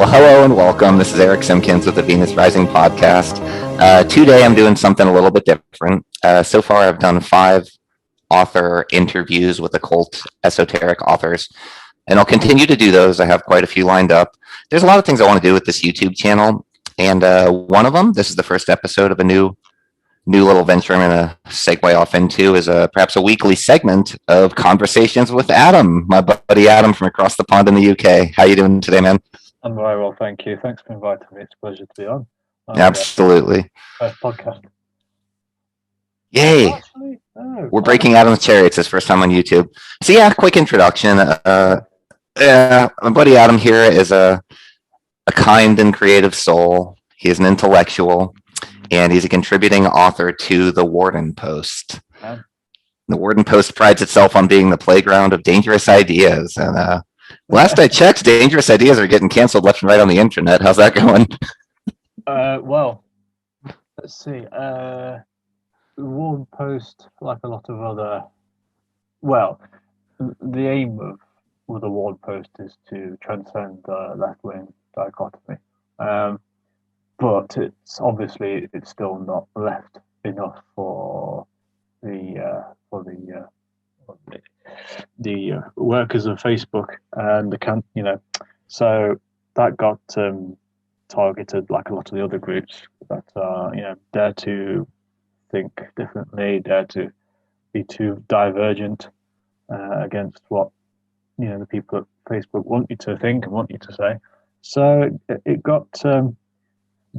Well, hello and welcome. This is Eric Simpkins with the Venus Rising podcast. Today I'm doing something a little bit different. So far I've done 5 author interviews with occult esoteric authors, and I'll continue to do those. I have quite a few lined up. There's a lot of things I want to do with this YouTube channel, and one of them, this is the first episode of a new little venture I'm going to segue off into, is perhaps a weekly segment of Conversations with Adam, my buddy Adam from across the pond in the UK. How you doing today, man? I'm very well, thank you. Thanks for inviting me. It's a pleasure to be on. Absolutely. First podcast. Yay. We're breaking Adam's chair. It's his first time on YouTube. So yeah, quick introduction. My buddy Adam here is a kind and creative soul. He is an intellectual, and he's a contributing author to the Warden Post. Yeah. The Warden Post prides itself on being the playground of dangerous ideas. And last I checked, dangerous ideas are getting canceled left and right on the internet. How's that going? Well, let's see. The Warden Post, like a lot of other, the aim of the Warden Post is to transcend the left-wing dichotomy. But it's still not left enough for the workers of Facebook and so that got targeted like a lot of the other groups that dare to think differently, dare to be too divergent against what the people at Facebook want you to think and want you to say. So it got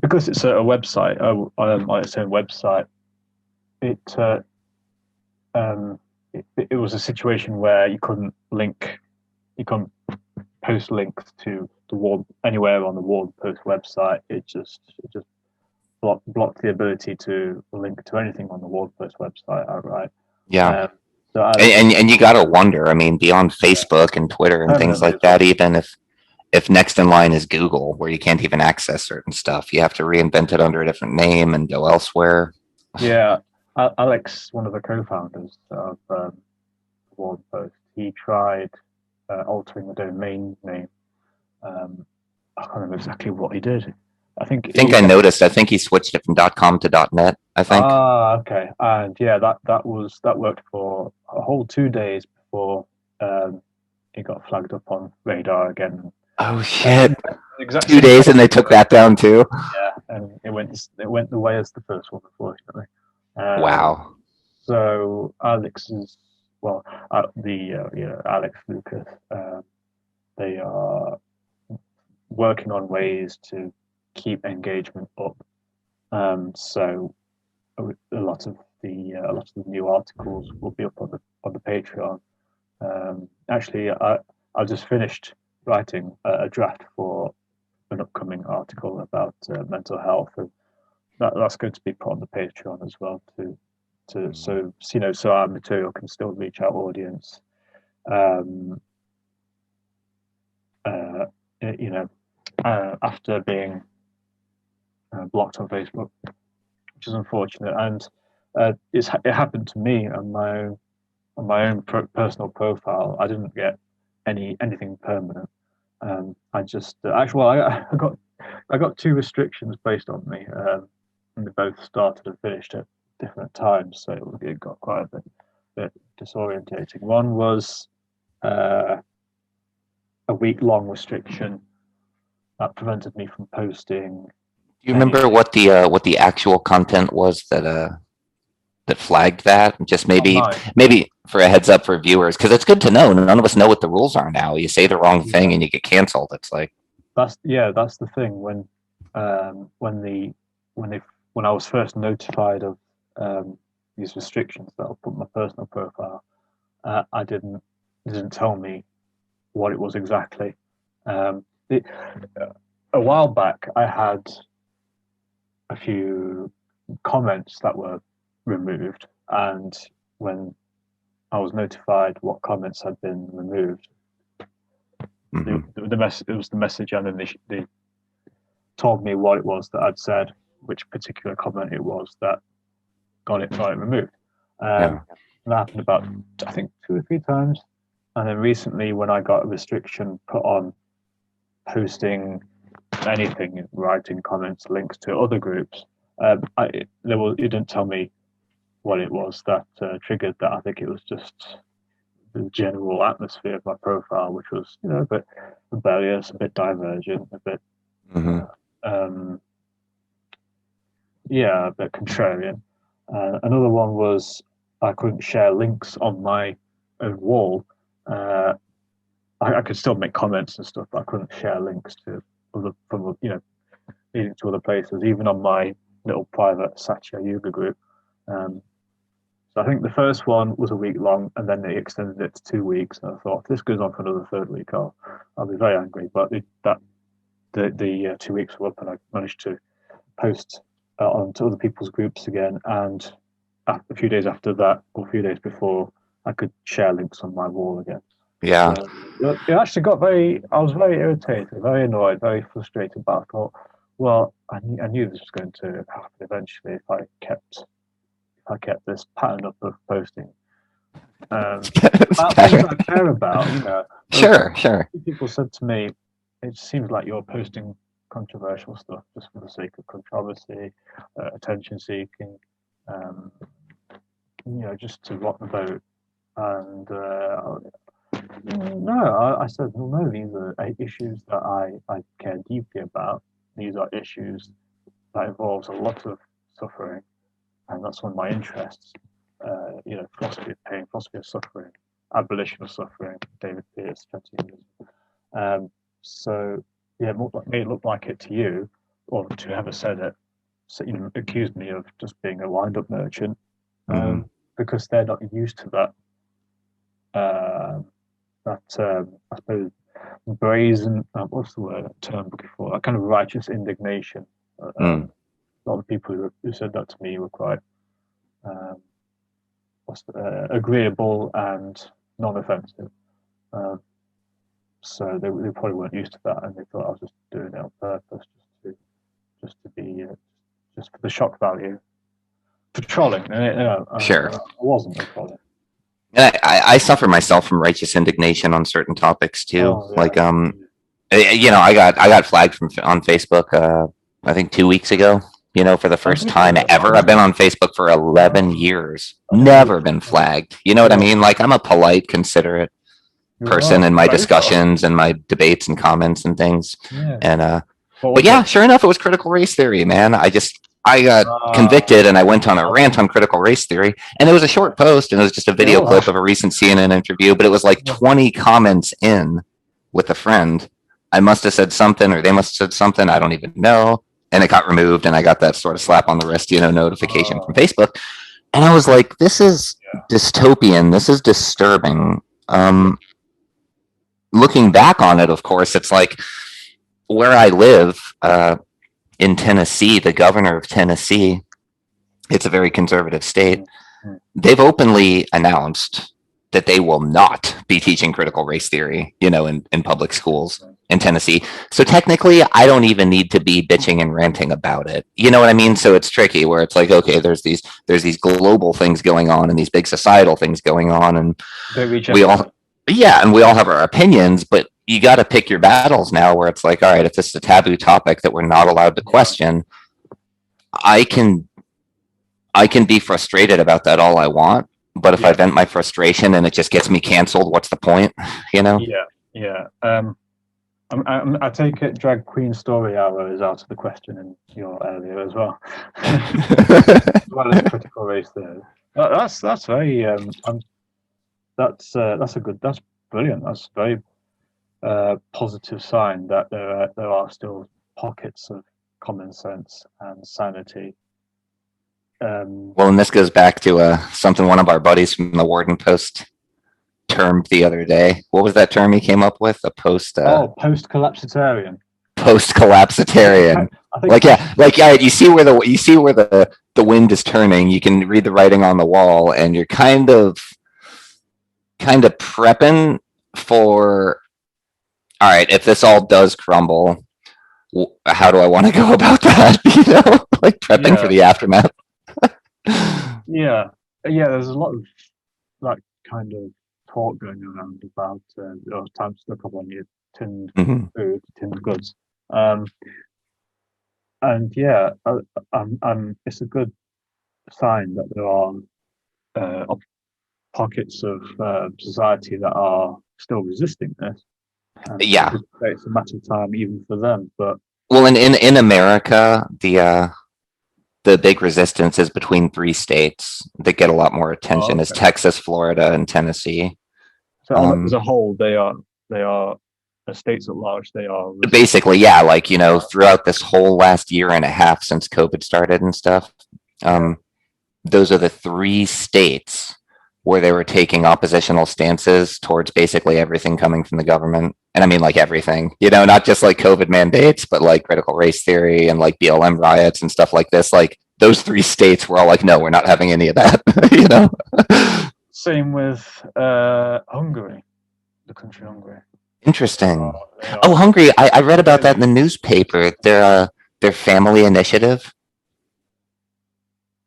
because it's a website, like its own website. It was a situation where you couldn't post links to the Warden anywhere on the Warden Post website. It just blocked the ability to link to anything on the Warden Post website outright. Yeah. And you gotta wonder. I mean, beyond Facebook and Twitter and things like that, even if next in line is Google, where you can't even access certain stuff, you have to reinvent it under a different name and go elsewhere. Yeah. Alex, one of the co-founders of Warden Post, he tried altering the domain name. I can't remember exactly what he did. I noticed. I think he switched it from .com to .net. I think. Okay. And yeah, that worked for a whole 2 days before it got flagged up on radar again. Oh shit! Exactly. 2 days, and they took that down too. Yeah, and it went the way as the first one, unfortunately. Wow. So Alex Lucas, they are working on ways to keep engagement up. So a lot of the new articles will be up on the Patreon. Actually, I just finished writing a draft for an upcoming article about mental health, and that's going to be put on the Patreon as well so our material can still reach our audience. After being blocked on Facebook, which is unfortunate, and it happened to me on my own personal profile. I didn't get anything permanent. I just I got 2 restrictions placed on me, and they both started and finished at different times, so it got quite a bit disorientating. One was a week-long restriction that prevented me from posting. Do you remember what the actual content was that flagged that? Just maybe for a heads up for viewers, because it's good to know. None of us know what the rules are now. You say the wrong thing and you get canceled. It's like that's the thing. When I was first notified of these restrictions that I'll put on my personal profile, I didn't tell me what it was exactly. A while back, I had a few comments that were removed, and when I was notified what comments had been removed, it was the message, and then they told me what it was that I'd said, which particular comment it was that got it removed. And that happened about, I think, 2 or 3 times. And then recently, when I got a restriction put on posting anything, writing comments, links to other groups. It didn't tell me what it was that triggered that. I think it was just the general atmosphere of my profile, which was, a bit rebellious, a bit divergent, a bit, a bit contrarian. Another one was I couldn't share links on my own wall. I could still make comments and stuff, but I couldn't share links to leading to other places, even on my little private Satya Yoga group. So I think the first one was a week long, and then they extended it to 2 weeks. And I thought, if this goes on for another third week, I'll be very angry. But the 2 weeks were up, and I managed to post onto other people's groups again. And a few days after that, or a few days before, I could share links on my wall again. Yeah. So it actually got I was very irritated, very annoyed, very frustrated. But I thought, well, I knew this was going to happen eventually if I kept this pattern up of posting about things I care about. Sure. People said to me, "It seems like you're posting controversial stuff just for the sake of controversy, attention seeking, just to rock the boat." And no, I said, well, no, these are issues that I care deeply about. These are issues that involves a lot of suffering, and that's one of my interests. Philosophy of pain, philosophy of suffering, abolition of suffering, David Pearce, so yeah, it may look like it to you, or to whoever said it, accused me of just being a wind-up merchant, because they're not used to that. I suppose brazen. What's the word? Term looking for? That kind of righteous indignation. A lot of people who said that to me were quite agreeable and non-offensive. So they probably weren't used to that, and they thought I was just doing it on purpose, just for the shock value, for trolling. Sure. I wasn't a trolling. I suffer myself from righteous indignation on certain topics too. Oh, yeah. Like I got flagged on Facebook. I think 2 weeks ago. For the first time ever. I've been on Facebook for 11 years. Never been flagged. You know what I mean? Like, I'm a polite, considerate person in my discussions and my debates and comments and things. Yeah. And but yeah, sure enough, it was critical race theory, man. I got convicted, and I went on a rant on critical race theory, and it was a short post, and it was just a video clip of a recent CNN interview, but it was like 20 comments in with a friend. I must have said something, or they must have said something, I don't even know, and it got removed, and I got that sort of slap on the wrist, notification from Facebook, and I was like, this is dystopian, this is disturbing. Looking back on it, of course, it's like where I live, in Tennessee, the governor of Tennessee, it's a very conservative state. They've openly announced that they will not be teaching critical race theory, in public schools in Tennessee. So technically, I don't even need to be bitching and ranting about it. You know what I mean? So it's tricky where it's like, okay, there's these global things going on and these big societal things going on, and we all have our opinions, but you got to pick your battles now where it's like, all right, if this is a taboo topic that we're not allowed to question, I can be frustrated about that all I want. But if I vent my frustration and it just gets me canceled, what's the point? Yeah. I take it drag queen story hour is out of the question in your area as well. As well as critical race theory. That's very that's brilliant. That's very positive sign that there are still pockets of common sense and sanity. Well, and this goes back to something one of our buddies from the Warden Post termed the other day. What was that term he came up with? Post-collapsitarian. Post-collapsitarian. You see where the wind is turning. You can read the writing on the wall, and you're kind of prepping for, all right, if this all does crumble, how do I want to go about that? Like prepping for the aftermath. Yeah. There's a lot of that kind of talk going around about time to stock up on your tinned food, tinned goods. Um, and yeah, it's a good sign that there are pockets of society that are still resisting this, and Yeah. it's a matter of time even for them. But Well, in America, the big resistance is between three states that get a lot more attention: is okay. Texas, Florida, and Tennessee. So as a whole, they are states at large. They are resisting. Basically, yeah, like, throughout this whole last year and a half since COVID started and stuff, Yeah. um, those are the three states where they were taking oppositional stances towards basically everything coming from the government. And I mean, like, everything, not just like COVID mandates, but like critical race theory and like BLM riots and stuff like this. Like, those three states were all like, no, we're not having any of that, you know? Same with Hungary, the country Hungary. Interesting. They Oh, are Hungary. I read about that in the really newspaper. Their family initiative.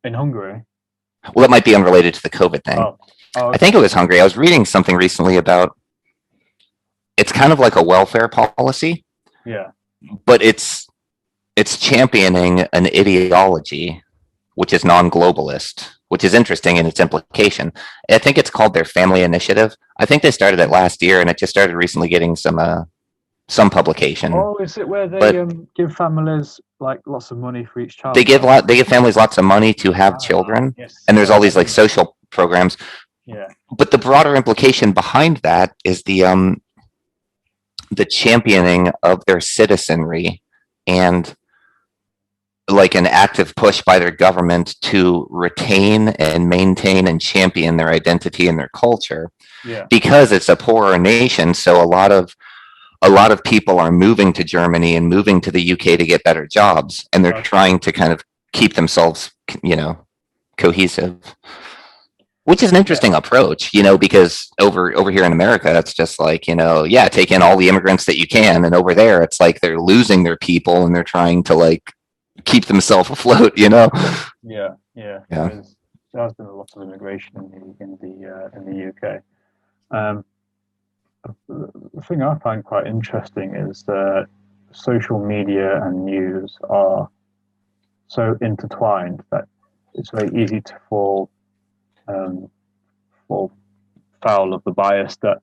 in Hungary. Well, it might be unrelated to the COVID thing. Oh, oh, I okay. think it was Hungary. I was reading something recently about it's kind of like a welfare policy, Yeah. but it's championing an ideology which is non-globalist, which is interesting in its implication. I think it's called their family initiative. I think they started it last year, and it just started recently getting some publication. Oh, is it where they But give families like lots of money for each they child? give families lots of money to have Ah, children, yes, and there's yeah, all these like social programs. yeah, But the broader implication behind that is the championing of their citizenry and like an active push by their government to retain and maintain and champion their identity and their culture, yeah. because it's a poorer nation. So a lot of people are moving to Germany and moving to the UK to get better jobs, and they're Okay. trying to kind of keep themselves, cohesive. Which is an interesting approach, because over here in America, it's just like, yeah, take in all the immigrants that you can, and over there, it's like they're losing their people and they're trying to like keep themselves afloat. Yeah, yeah. Yeah. There has been a lot of immigration in the UK. Um, the thing I find quite interesting is that social media and news are so intertwined that it's very easy to um, fall foul of the bias that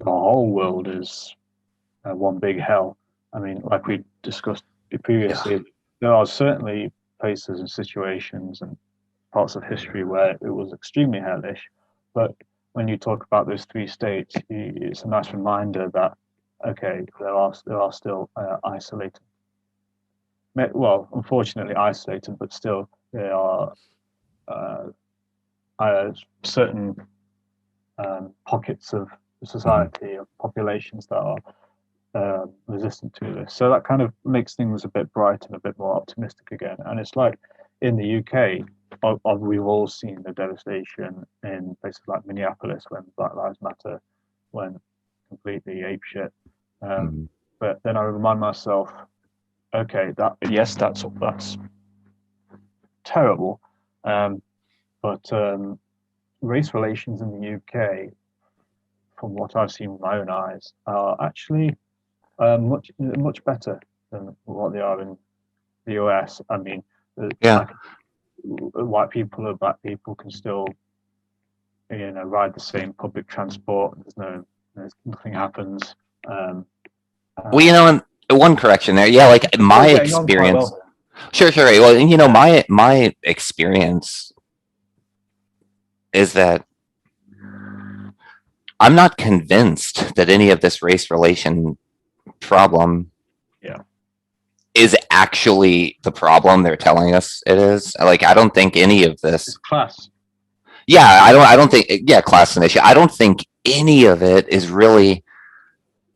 the whole world is one big hell. I mean, like we discussed previously, Yeah. there are certainly places and situations and parts of history where it was extremely hellish. But when you talk about those three states, it's a nice reminder that okay, there are still isolated. Well, unfortunately isolated, but still there are uh, certain pockets of Mhm. society of populations that are resistant to this. So that kind of makes things a bit bright and a bit more optimistic again. And it's like in the UK, we've all seen the devastation in places like Minneapolis when Black Lives Matter went completely apeshit. Mhm. But then I remind myself, okay, that yes, that's terrible, um, but race relations in the UK, from what I've seen with my own eyes, are actually much better than what they are in the US. I mean, Yeah. like white people or black people can still ride the same public transport. There's nothing happens. Um, Well, uh, and one correction there. Yeah, like we're my still getting on quite experience. well. Sure, sure. Well, Yeah, my experience is that I'm not convinced that any of this race relation problem yeah, is actually the problem they're telling us it is. Like, I don't think any of it's this. class. Yeah, I don't think. Yeah, class and issue. I don't think any of it is really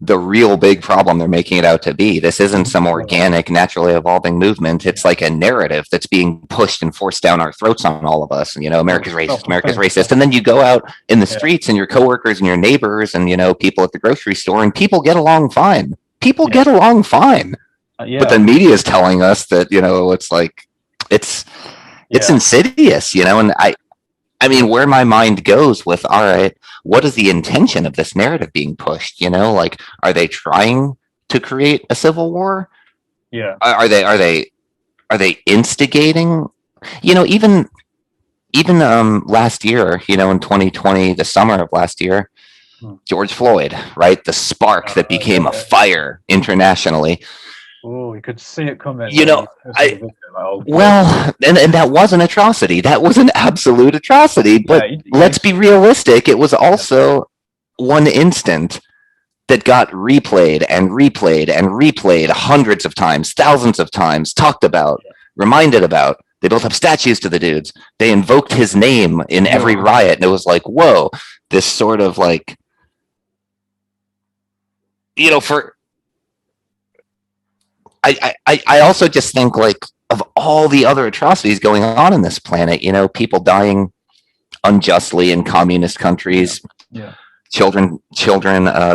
the real big problem they're making it out to be. This isn't some Well, organic, naturally evolving movement. It's yeah, like a narrative that's being pushed and forced down our throats on all of us. And, well, America's racist, America's self-proclaimed. racist. And then you go out in the Yeah, streets and your coworkers and your neighbors and, people at the grocery store, and people get along fine. People yeah, get along fine. But yeah, the media is telling us that, it's like, it's, it's yeah, insidious, and I mean, where my mind goes with, all right, what is the intention of this narrative being pushed? Like, are they trying to create a civil war? Yeah. Are they instigating? Even last year, in 2020, the summer of last year, George Floyd, right? The spark that became a Yeah. fire internationally. Oh, you could see it coming You when know, you posted the I video. Like, oh, God. well, and that was an atrocity. That was an absolute atrocity. Yeah, But let's be realistic. It was also one instant that got replayed and replayed and replayed hundreds of times, thousands of times, talked about, reminded about. They built up statues to the dudes. They invoked his name in every riot. And it was like, whoa, this sort of like, for I also just think like of all the other atrocities going on in this planet, people dying unjustly in communist countries, children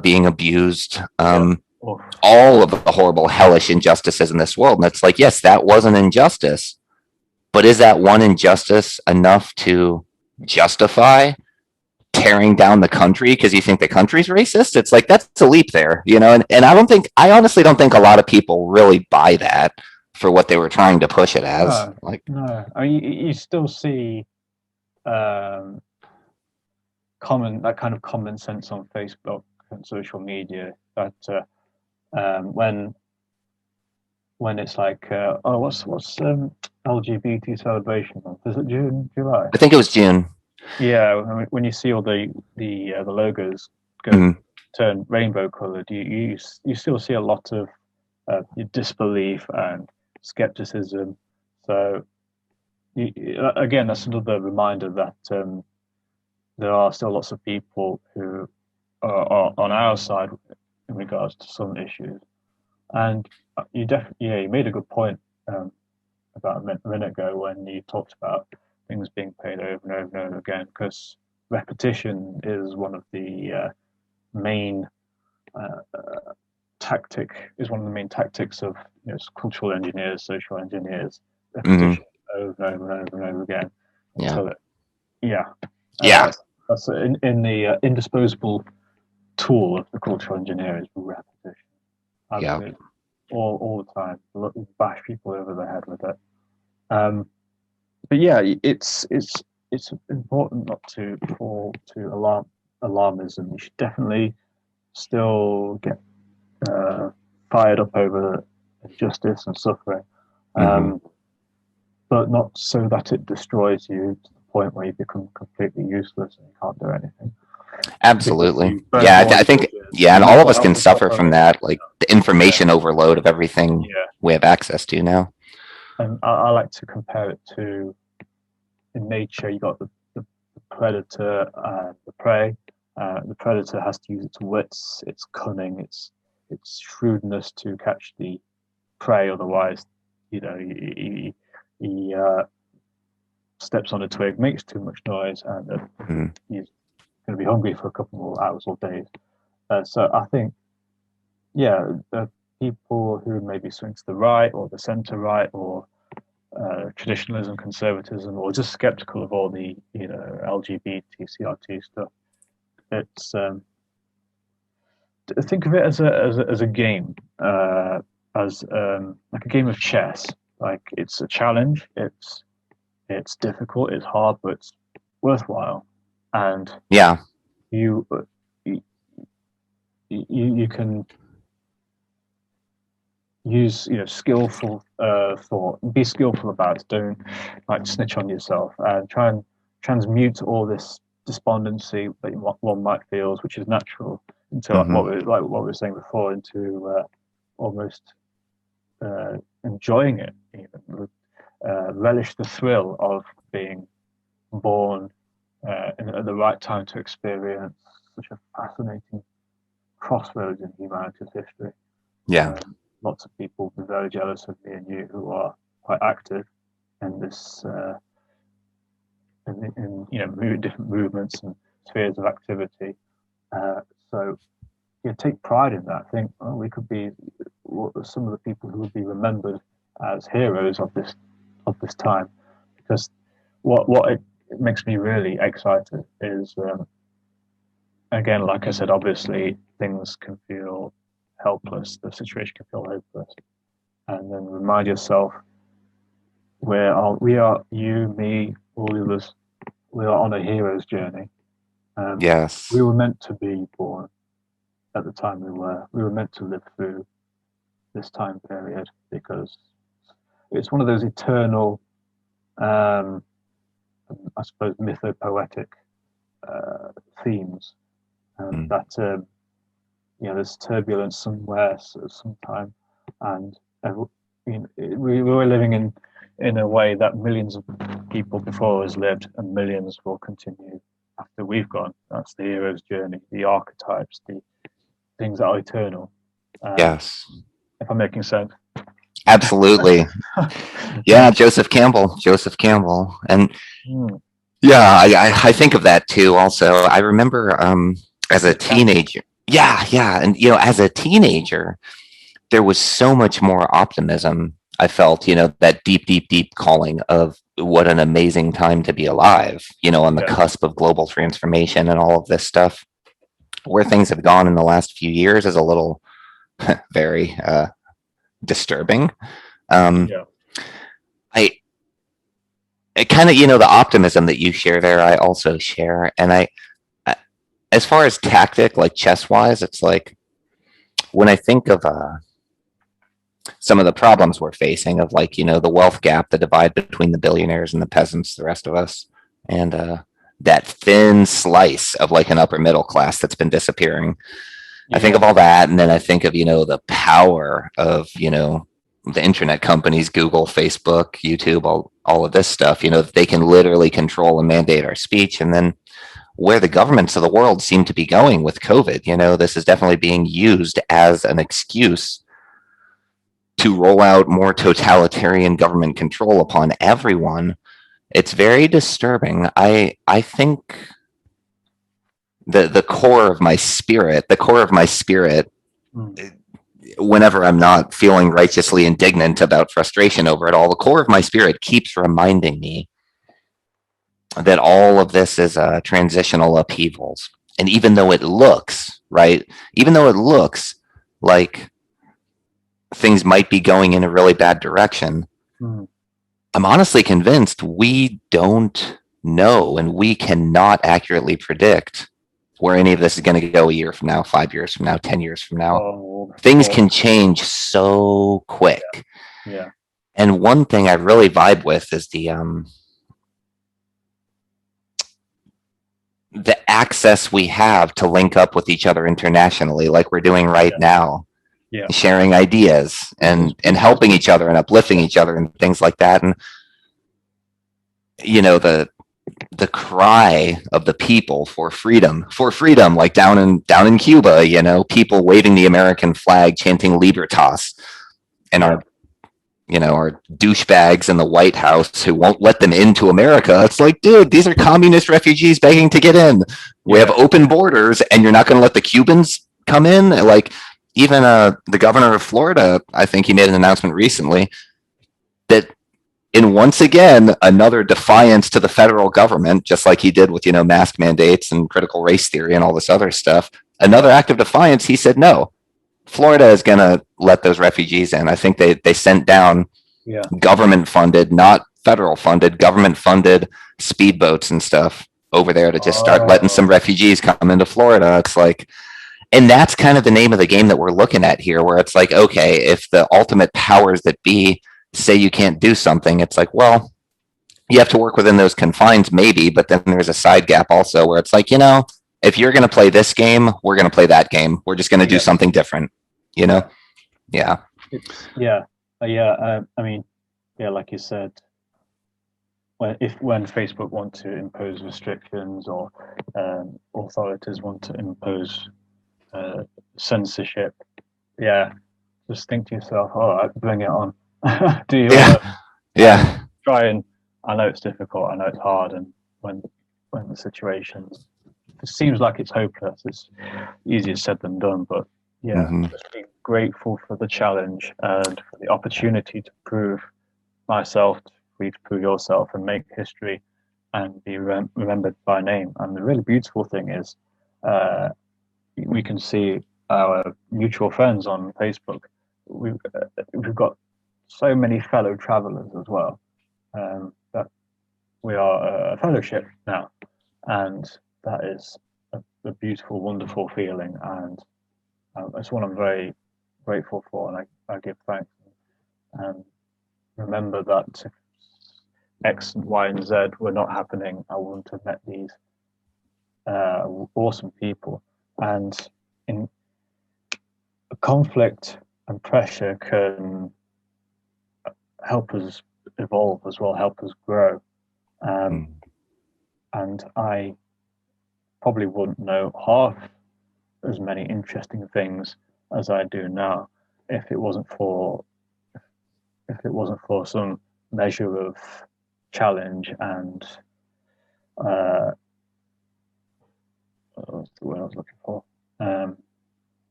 being abused, all of the horrible hellish injustices in this world. And it's like, yes, that was an injustice, but is that one injustice enough to justify tearing down the country because you think the country's racist? It's like, that's a leap there, and I honestly don't think a lot of people really buy that for what they were trying to push it as. No. I mean, you still see that kind of common sense on Facebook and social media that when it's like, what's LGBT celebration month? Is it June, July? I think it was June. Yeah, I mean, when you see all the logos go turn rainbow colored, you still see a lot of disbelief and skepticism. So again, that's another reminder that there are still lots of people who are on our side in regards to some issues. And you made a good point about a minute ago when you talked about things being played over and over and over again, because repetition is one of the main one of the main tactics of cultural engineers, social engineers. Repetition over and over and over and over again until that's in the indisposable tool of the cultural engineer is repetition. Absolutely. All the time, bash people over the head with it. But yeah, it's important not to fall to alarmism. You should definitely still get fired up over injustice and suffering, but not so that it destroys you to the point where you become completely useless and you can't do anything. Absolutely. Yeah, I think, and all of us can suffer from that, like the information overload of everything we have access to now. And I like to compare it to, in nature, you got the predator and the prey. The predator has to use its wits, its cunning, its shrewdness to catch the prey. Otherwise, he steps on a twig, makes too much noise, and he's going to be hungry for a couple more hours or days. So I think, people who maybe swing to the right or the center right or traditionalism, conservatism, or just skeptical of all the LGBT, CRT stuff. It's think of it as a game, as like a game of chess. Like it's a challenge. It's difficult. It's hard, but it's worthwhile. And you can use skillful thought. Be skillful about it. Don't like snitch on yourself and try and transmute all this despondency that one might feel, which is natural, into what we were saying before, into almost enjoying it, even relish the thrill of being born at the right time to experience such a fascinating crossroads in humanity's history. Lots of people will be very jealous of me and you who are quite active in this, in different movements and spheres of activity. So take pride in that. Think we could be some of the people who would be remembered as heroes of this time, because what it makes me really excited is again, like I said, obviously things can feel helpless. The situation can feel hopeless, and then remind yourself, we are you, me, all the others. We are on a hero's journey. We Yes. were meant to be born at the time we were. We were meant to live through this time period because it's one of those eternal, I suppose, mythopoetic themes, Mm. that there's turbulence somewhere, sometime, and we were living in a way that millions of people before us lived, and millions will continue after we've gone. That's the hero's journey, the archetypes, the things that are eternal. Yes. If I'm making sense. Absolutely. Yeah, Joseph Campbell. Joseph Campbell. And Mm. yeah, I think of that too also. I remember as a teenager. Yeah, yeah. And as a teenager, there was so much more optimism. I felt, that deep, deep, deep calling of what an amazing time to be alive, on the Yeah. cusp of global transformation and all of this stuff. Where things have gone in the last few years is a little very disturbing. Yeah. I kind of, the optimism that you share there, I also share. And as far as tactic, like chess wise, it's like when I think of some of the problems we're facing of like, the wealth gap, the divide between the billionaires and the peasants, the rest of us, and that thin slice of like an upper middle class that's been disappearing. I think of all that, and then I think of the power of the internet companies, Google, Facebook, YouTube, all of this stuff. They can literally control and mandate our speech, and then where the governments of the world seem to be going with COVID. This is definitely being used as an excuse to roll out more totalitarian government control upon everyone. It's very disturbing. I think the core of my spirit, whenever I'm not feeling righteously indignant about frustration over it all, the core of my spirit keeps reminding me that all of this is transitional upheavals. And even though it looks, right, even though it looks like things might be going in a really bad direction, I'm honestly convinced we don't know and we cannot accurately predict where any of this is going to go a year from now, 5 years from now, 10 years from now. Things can change so quick. Yeah. And one thing I really vibe with is the access we have to link up with each other internationally, like we're doing right now. Yeah. Sharing ideas and helping each other and uplifting each other and things like that. And the cry of the people for freedom, like down in Cuba, people waving the American flag, chanting Libertas, and our douchebags in the White House who won't let them into America. It's like, dude, these are communist refugees begging to get in. We have open borders, and you're not going to let the Cubans come in? Like, even the governor of Florida, I think he made an announcement recently that in once again another defiance to the federal government, just like he did with mask mandates and critical race theory and all this other stuff. Another act of defiance. He said no. Florida is going to let those refugees in. I think they sent down government funded, not federal funded, government funded speedboats and stuff over there to just start letting some refugees come into Florida. It's like, and that's kind of the name of the game that we're looking at here, where it's like, okay, if the ultimate powers that be say you can't do something, it's like, well, you have to work within those confines, maybe, but then there's a side gap also where it's like, if you're going to play this game, we're going to play that game. We're just going to do something different, Yeah. I mean, like you said, when Facebook want to impose restrictions or authorities want to impose censorship, just think to yourself, all right, bring it on. Do you try and, I know it's difficult, I know it's hard, and when the situation seems like it's hopeless, it's easier said than done, but just be grateful for the challenge and for the opportunity to prove myself, for you to prove yourself and make history and be remembered by name. And the really beautiful thing is we can see our mutual friends on Facebook, we've got so many fellow travelers as well, that we are a fellowship now, and that is a beautiful, wonderful feeling, and it's one I'm very grateful for, and I give thanks, and remember that if X and Y and Z were not happening, I wouldn't have met these awesome people. And in conflict and pressure can help us evolve as well, help us grow. And I probably wouldn't know half as many interesting things as I do now if it wasn't for some measure of challenge and what's the word I was looking for?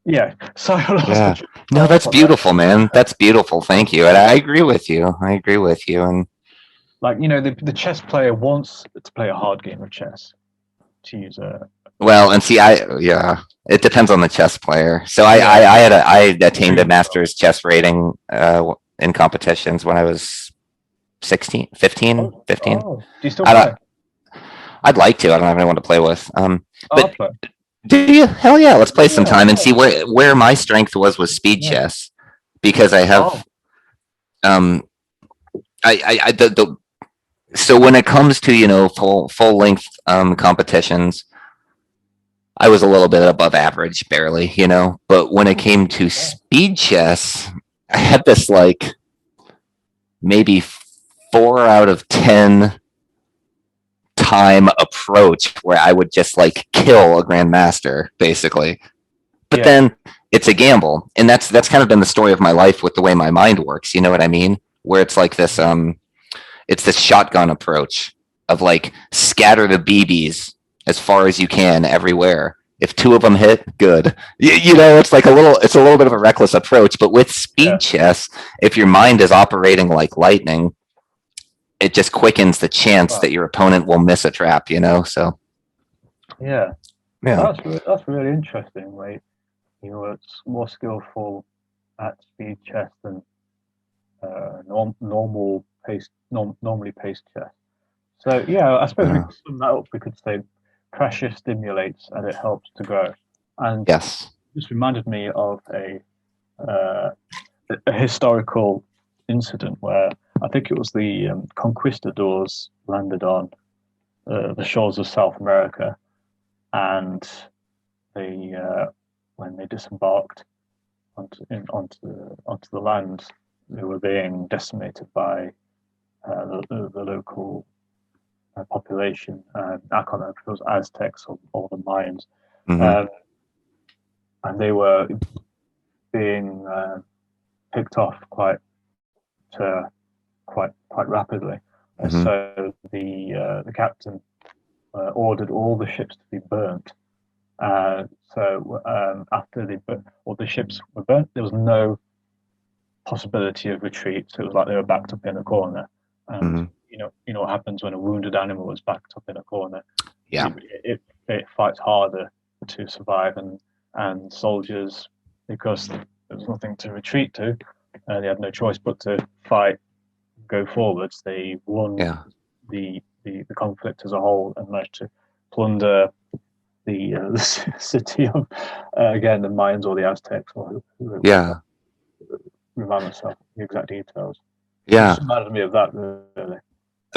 Yeah. So yeah. No, that's beautiful, man. That's beautiful. Thank you. And I agree with you. I agree with you. And like, you know, the chess player wants to play a hard game of chess, to use a well, and see, it depends on the chess player. So I attained a master's chess rating in competitions when I was 16, 15, 15. Oh, do you still play? I'd like to. I don't have anyone to play with. But play. Do you? Hell yeah! Let's play some time and see where my strength was with speed chess, because I have so when it comes to full length competitions, I was a little bit above average, barely, but when it came to speed chess, I had this like maybe 4 out of 10 time approach where I would just like kill a grandmaster, basically. But then it's a gamble, and that's kind of been the story of my life with the way my mind works. You know what I mean? Where it's like this, it's this shotgun approach of like scatter the BBs as far as you can everywhere. If 2 of them hit, good. It's like a little bit of a reckless approach. But with speed chess, if your mind is operating like lightning, it just quickens the chance that your opponent will miss a trap. So that's really interesting. Like, it's more skillful at speed chess than normally paced chess. So I suppose we could sum that up. We could say pressure stimulates and it helps to grow. And yes, this reminded me of a historical incident where I think it was the conquistadors landed on the shores of South America, and when they disembarked onto the land, they were being decimated by the local population. I can't remember if it was Aztecs or the Mayans, and they were being picked off quite rapidly. So the captain ordered all the ships to be burnt. So after the ships were burnt, there was no possibility of retreat. So it was like they were backed up in a corner. And you know what happens when a wounded animal is backed up in a corner? Yeah, it fights harder to survive, and soldiers, because there was nothing to retreat to, they had no choice but to fight, go forwards. They won the conflict as a whole and managed to plunder the city of again the Mayans or the Aztecs or who remind myself the exact details. It just reminded me of that, really.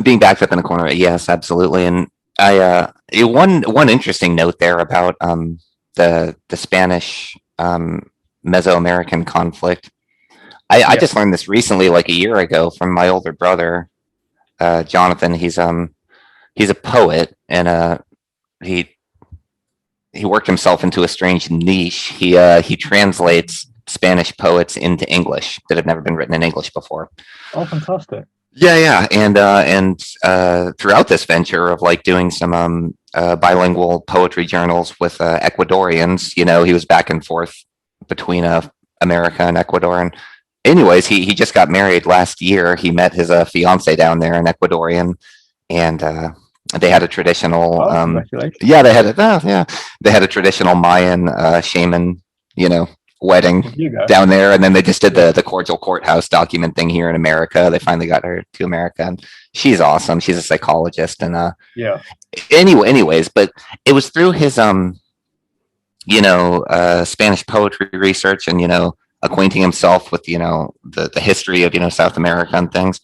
Being backed up in a corner, yes, absolutely. And I one interesting note there about the Spanish Mesoamerican conflict. I just learned this recently, like a year ago, from my older brother, Jonathan. He's a poet, and he worked himself into a strange niche. He translates Spanish poets into English that have never been written in English before. Oh, fantastic! Yeah, and throughout this venture of like doing some bilingual poetry journals with Ecuadorians, he was back and forth between America and Ecuador. And anyways, he just got married last year. He met his fiance down there, an Ecuadorian, and They had a traditional, Congratulations. yeah, they had a traditional Mayan shaman, wedding There you go. down there, and then they just did the cordial courthouse document thing here in America. They finally got her to America, and she's awesome. She's a psychologist, and Yeah. anyways, but it was through his Spanish poetry research and acquainting himself with the history of South America and things.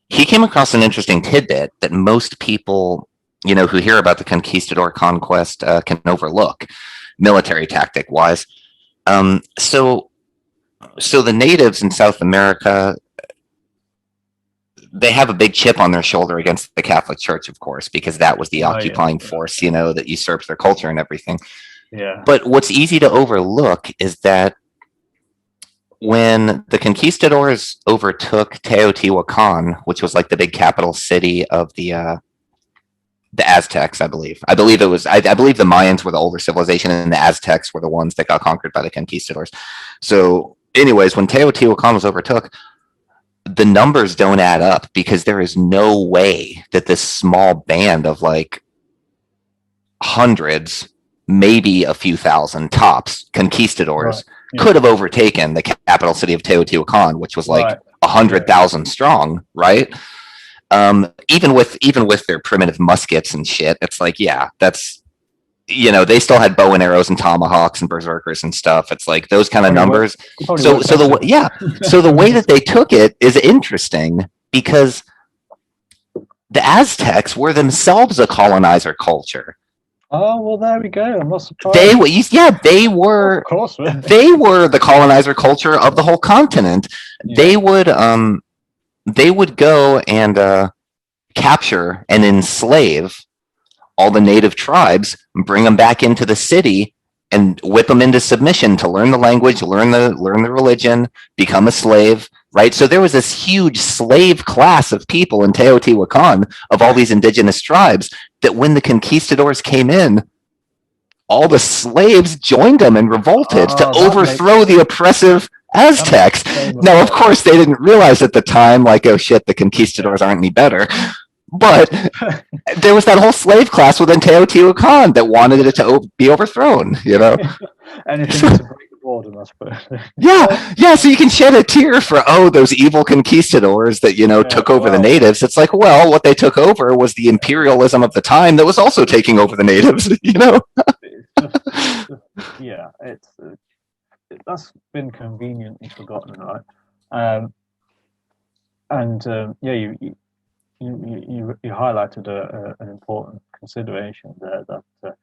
He came across an interesting tidbit that most people who hear about the conquistador conquest can overlook, military tactic wise. So the natives in South America, they have a big chip on their shoulder against the Catholic Church, of course, because that was the occupying force, that usurps their culture and everything. Yeah. But what's easy to overlook is that when the conquistadors overtook Teotihuacan, which was like the big capital city of the Aztecs, I believe. I believe the Mayans were the older civilization, and the Aztecs were the ones that got conquered by the conquistadors. So, anyways, when Teotihuacan was overtook, the numbers don't add up because there is no way that this small band of like hundreds, maybe a few thousand tops conquistadors could have overtaken the capital city of Teotihuacan, which was like 100,000 strong, right? Even with their primitive muskets and shit, it's like, yeah, that's they still had bow and arrows and tomahawks and berserkers and stuff. It's like those kind of numbers. So the way that they took it is interesting because the Aztecs were themselves a colonizer culture. Oh, well, there we go. I'm not surprised. They were the colonizer culture of the whole continent. Yeah. They would go and capture and enslave all the native tribes, bring them back into the city, and whip them into submission to learn the language, learn the religion, become a slave. Right, so there was this huge slave class of people in Teotihuacan of all these indigenous tribes that when the conquistadors came in, all the slaves joined them and revolted to overthrow the oppressive Aztecs. Now, of course, they didn't realize at the time, like, oh shit, the conquistadors aren't any better. But there was that whole slave class within Teotihuacan that wanted it to be overthrown, Anything to break the boredom, I suppose. Yeah, so you can shed a tear for, those evil conquistadors that, took over the natives. It's like, well, what they took over was the imperialism of the time that was also taking over the natives, That's been conveniently forgotten, right? You highlighted an important consideration there that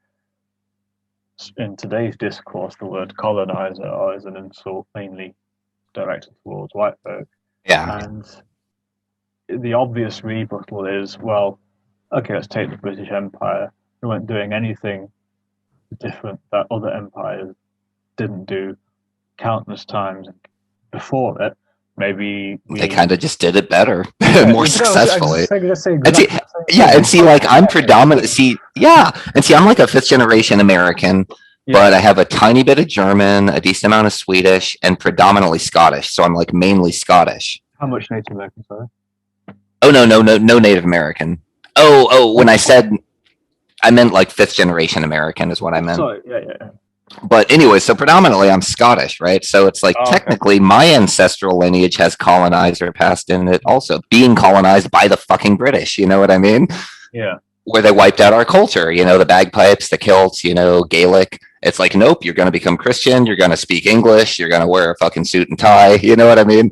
in today's discourse, the word colonizer is an insult mainly directed towards white folk. Yeah. And the obvious rebuttal is, well, okay, let's take the British Empire. They weren't doing anything different that other empires didn't do countless times before it. Maybe they kind of just did it better, more successfully. I'm predominantly I'm like a 5th generation American, but I have a tiny bit of German, a decent amount of Swedish, and predominantly Scottish. So I'm like mainly Scottish. How much Native American? Sorry. Oh no Native American. When I said, I meant like 5th generation American is what I meant. Sorry. Yeah. But anyway, so predominantly I'm Scottish, right? So it's like technically my ancestral lineage has colonizer passed in it also, being colonized by the fucking British, you know what I mean? Yeah. Where they wiped out our culture, the bagpipes, the kilts, Gaelic. It's like, nope, you're going to become Christian, you're going to speak English, you're going to wear a fucking suit and tie, you know what I mean?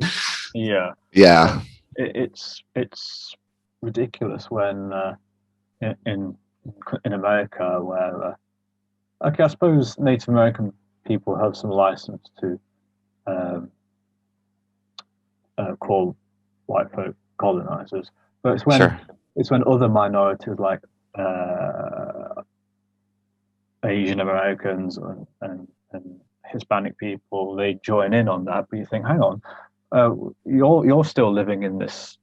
Yeah. Yeah. It's ridiculous when in America where I suppose Native American people have some license to call white folk colonizers, but it's when other minorities like Asian Americans and Hispanic people, they join in on that. But you think, hang on, you're still living in this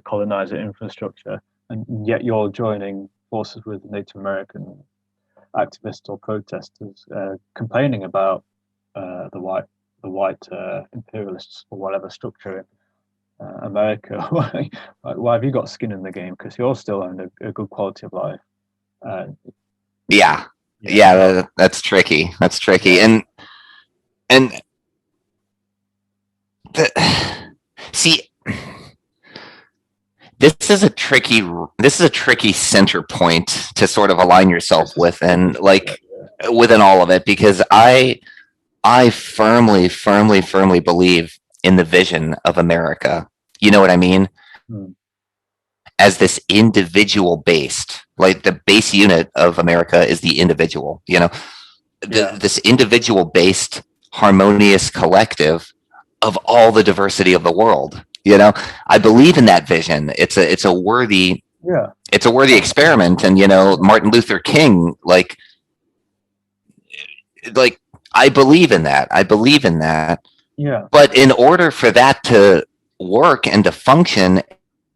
colonizer infrastructure, and yet you're joining forces with Native American activists or protesters complaining about the white imperialists or whatever structure America, why have you got skin in the game? Because you're still having a good quality of life. Yeah, that's tricky. That's tricky, Yeah. and see, this is a tricky center point to sort of align yourself with, and like within all of it, because I firmly believe in the vision of America. You know what I mean? Hmm. As this individual based, like the base unit of America is the individual, this individual based harmonious collective of all the diversity of the world. I believe in that vision. It's a worthy experiment. And Martin Luther King, like I believe in that. Yeah. But in order for that to work and to function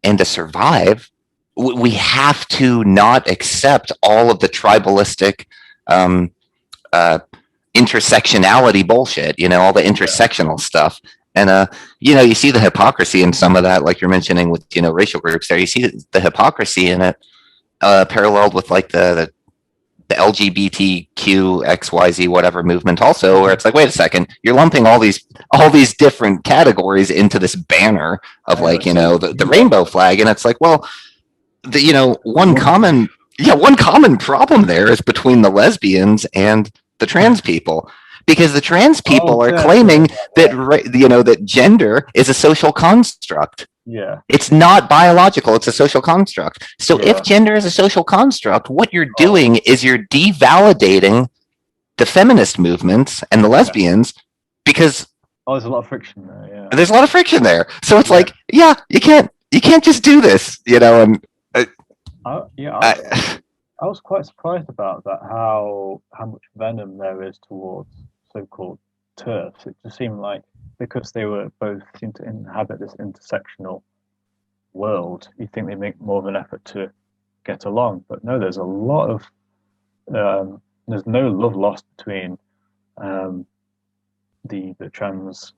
and to survive, we have to not accept all of the tribalistic intersectionality bullshit, all the intersectional stuff. And, you see the hypocrisy in some of that, like you're mentioning with, racial groups there. You see the hypocrisy in it paralleled with like the LGBTQ XYZ whatever movement also, where it's like, wait a second, you're lumping all these different categories into this banner of like, the rainbow flag. And it's like, well, one common problem there is between the lesbians and the trans people, because the trans people are claiming that gender is a social construct. Yeah. It's not biological, it's a social construct. So if gender is a social construct, what you're doing is you're devalidating the feminist movements and the lesbians, because there's a lot of friction there. Yeah. There's a lot of friction there. So it's like, you can't just do this, and I was quite surprised about that, how much venom there is towards so-called TERFs. It just seemed like, because they were both seem to inhabit this intersectional world, you think they make more of an effort to get along. But no, there's a lot of there's no love lost between the trans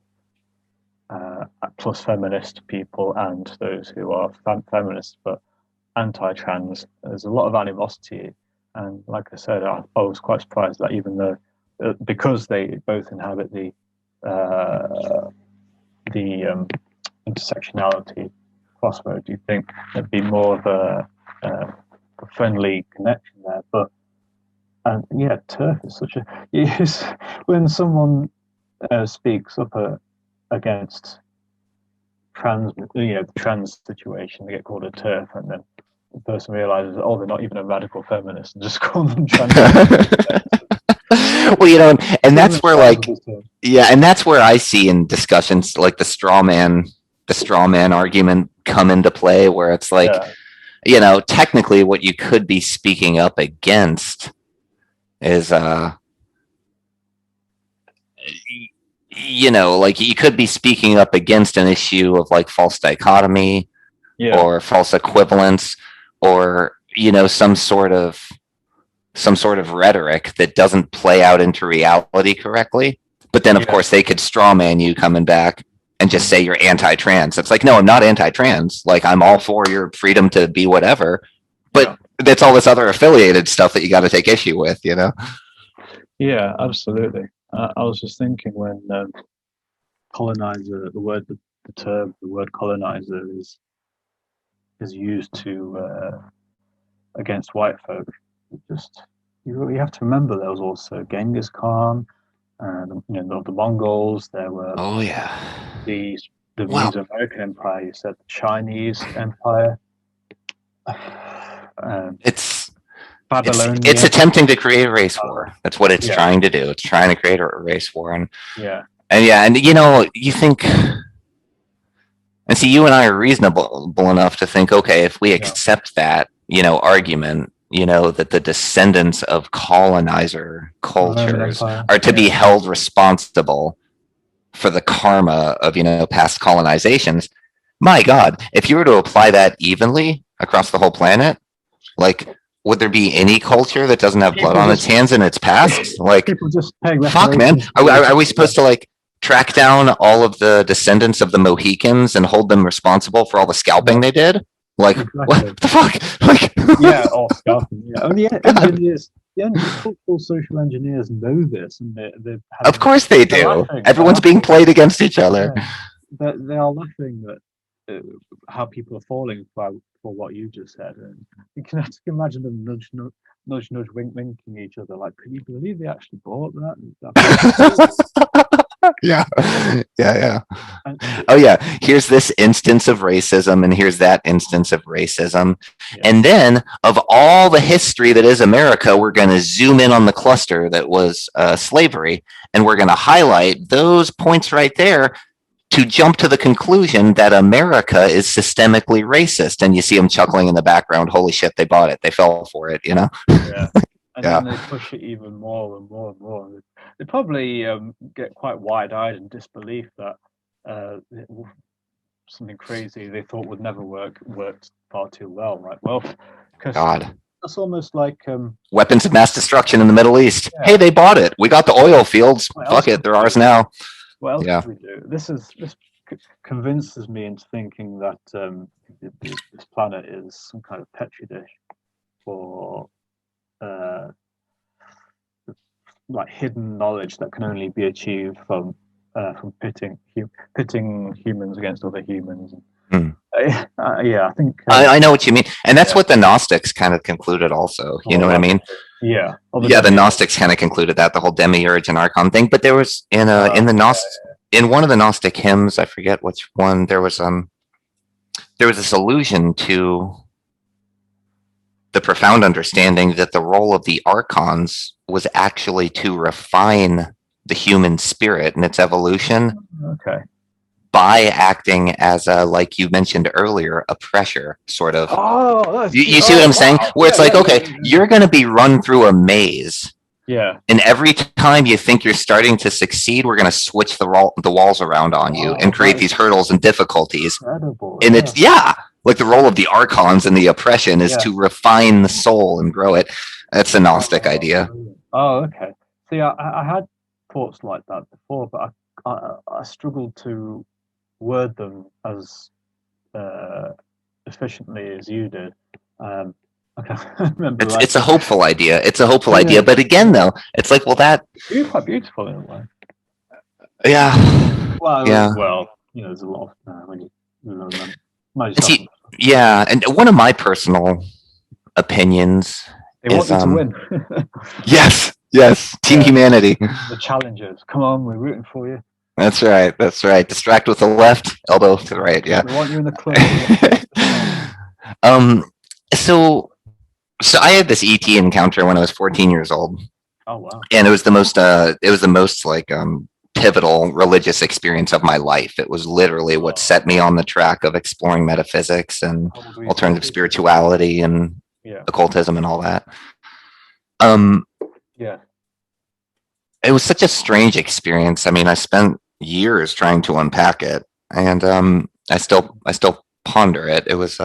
plus feminist people and those who are feminists but anti-trans. There's a lot of animosity, and like I said, I was quite surprised that even though because they both inhabit the intersectionality crossroad, you think there'd be more of a friendly connection there. But TERF is such a when someone speaks up against the trans situation, they get called a TERF, and then the person realizes, they're not even a radical feminist, and just call them trans. Well, and that's where and that's where I see in discussions like the straw man argument come into play, where it's like, technically what you could be speaking up against is like you could be speaking up against an issue of like false dichotomy or false equivalence, or some sort of rhetoric that doesn't play out into reality correctly. But then of course they could straw man you coming back and just say you're anti-trans. It's like, no, I'm not anti-trans. Like, I'm all for your freedom to be whatever, but that's all this other affiliated stuff that you got to take issue with, Yeah, absolutely. I was just thinking, when colonizer, the word colonizer is used to against white folk, you really have to remember there was also Genghis Khan, and the Mongols. There were the Mesoamerican Empire. You said the Chinese Empire. It's attempting to create a race war. That's what it's trying to do. It's trying to create a race war, and you think, and see, you and I are reasonable enough to think, okay, if we accept that argument, that the descendants of colonizer cultures are to be held responsible for the karma of past colonizations. My God, if you were to apply that evenly across the whole planet, like, would there be any culture that doesn't have blood on its hands in its past? Like, fuck, man, are we supposed to like track down all of the descendants of the Mohicans and hold them responsible for all the scalping they did. Like, Exactly. what the fuck? Like, Yeah, or scalping. Yeah, only engineers, the cultural social engineers know this, and they're having, of course they they're do. laughing. Everyone's being played against each other. Yeah, they are laughing at how people are falling for what you just said, and you can imagine them nudge, wink, winking each other. Like, can you believe they actually bought that? Yeah. Yeah. And, Oh yeah, here's this instance of racism and here's that instance of racism. yeah. And then of all the history that is America, we're going to zoom in on the cluster that was slavery, and we're going to highlight those points right there to jump to the conclusion that America is systemically racist. And you see them chuckling in the background. Holy shit, they bought it. They fell for it, you know? Yeah. And Yeah. then they push it even more and more and more. They probably get quite wide-eyed in disbelief that something crazy they thought would never worked far too well. Like, well, because God. that's almost like Weapons of mass destruction in the Middle East. Yeah. Hey, they bought it. We got the oil fields. Fuck it, they're ours now. What else Yeah. could we do? This convinces me into thinking that this planet is some kind of petri dish for like hidden knowledge that can only be achieved from pitting humans against other humans. Yeah, I think I know what you mean, and that's what the Gnostics kind of concluded. Also, you know what I mean? Yeah. The Gnostics kind of concluded that the whole demiurge and archon thing. But there was in one of the Gnostic hymns, I forget which one, there was this allusion to the profound understanding that the role of the archons was actually to refine the human spirit and its evolution. Okay. By acting as a, like you mentioned earlier, a pressure sort of. Oh, you see what I'm saying? Where it's you're going to be run through a maze. Yeah. And every time you think you're starting to succeed, we're going to switch the walls around on you and create these hurdles and difficulties. Incredible. And it's like the role of the archons and the oppression is to refine the soul and grow it. That's a Gnostic idea. Oh, okay. See, I had thoughts like that before, but I struggled to word them as efficiently as you did. I can't remember. It's a hopeful idea. It's a hopeful idea. But again, though, it's like, well, it's quite beautiful in a way. Yeah. Well, yeah. Well, there's a lot of when you see, yeah, and one of my personal opinions they want you to win. Yes, Team Humanity. The challengers, come on, we're rooting for you. That's right. Distract with the left, elbow to the right. Yeah. We want you in the club. So I had this ET encounter when I was 14 years old. Oh wow! And it was the most like pivotal religious experience of my life. It was literally what set me on the track of exploring metaphysics and alternative spirituality and occultism and all that. Yeah. It was such a strange experience. I mean, I spent years trying to unpack it, and I still ponder it. It was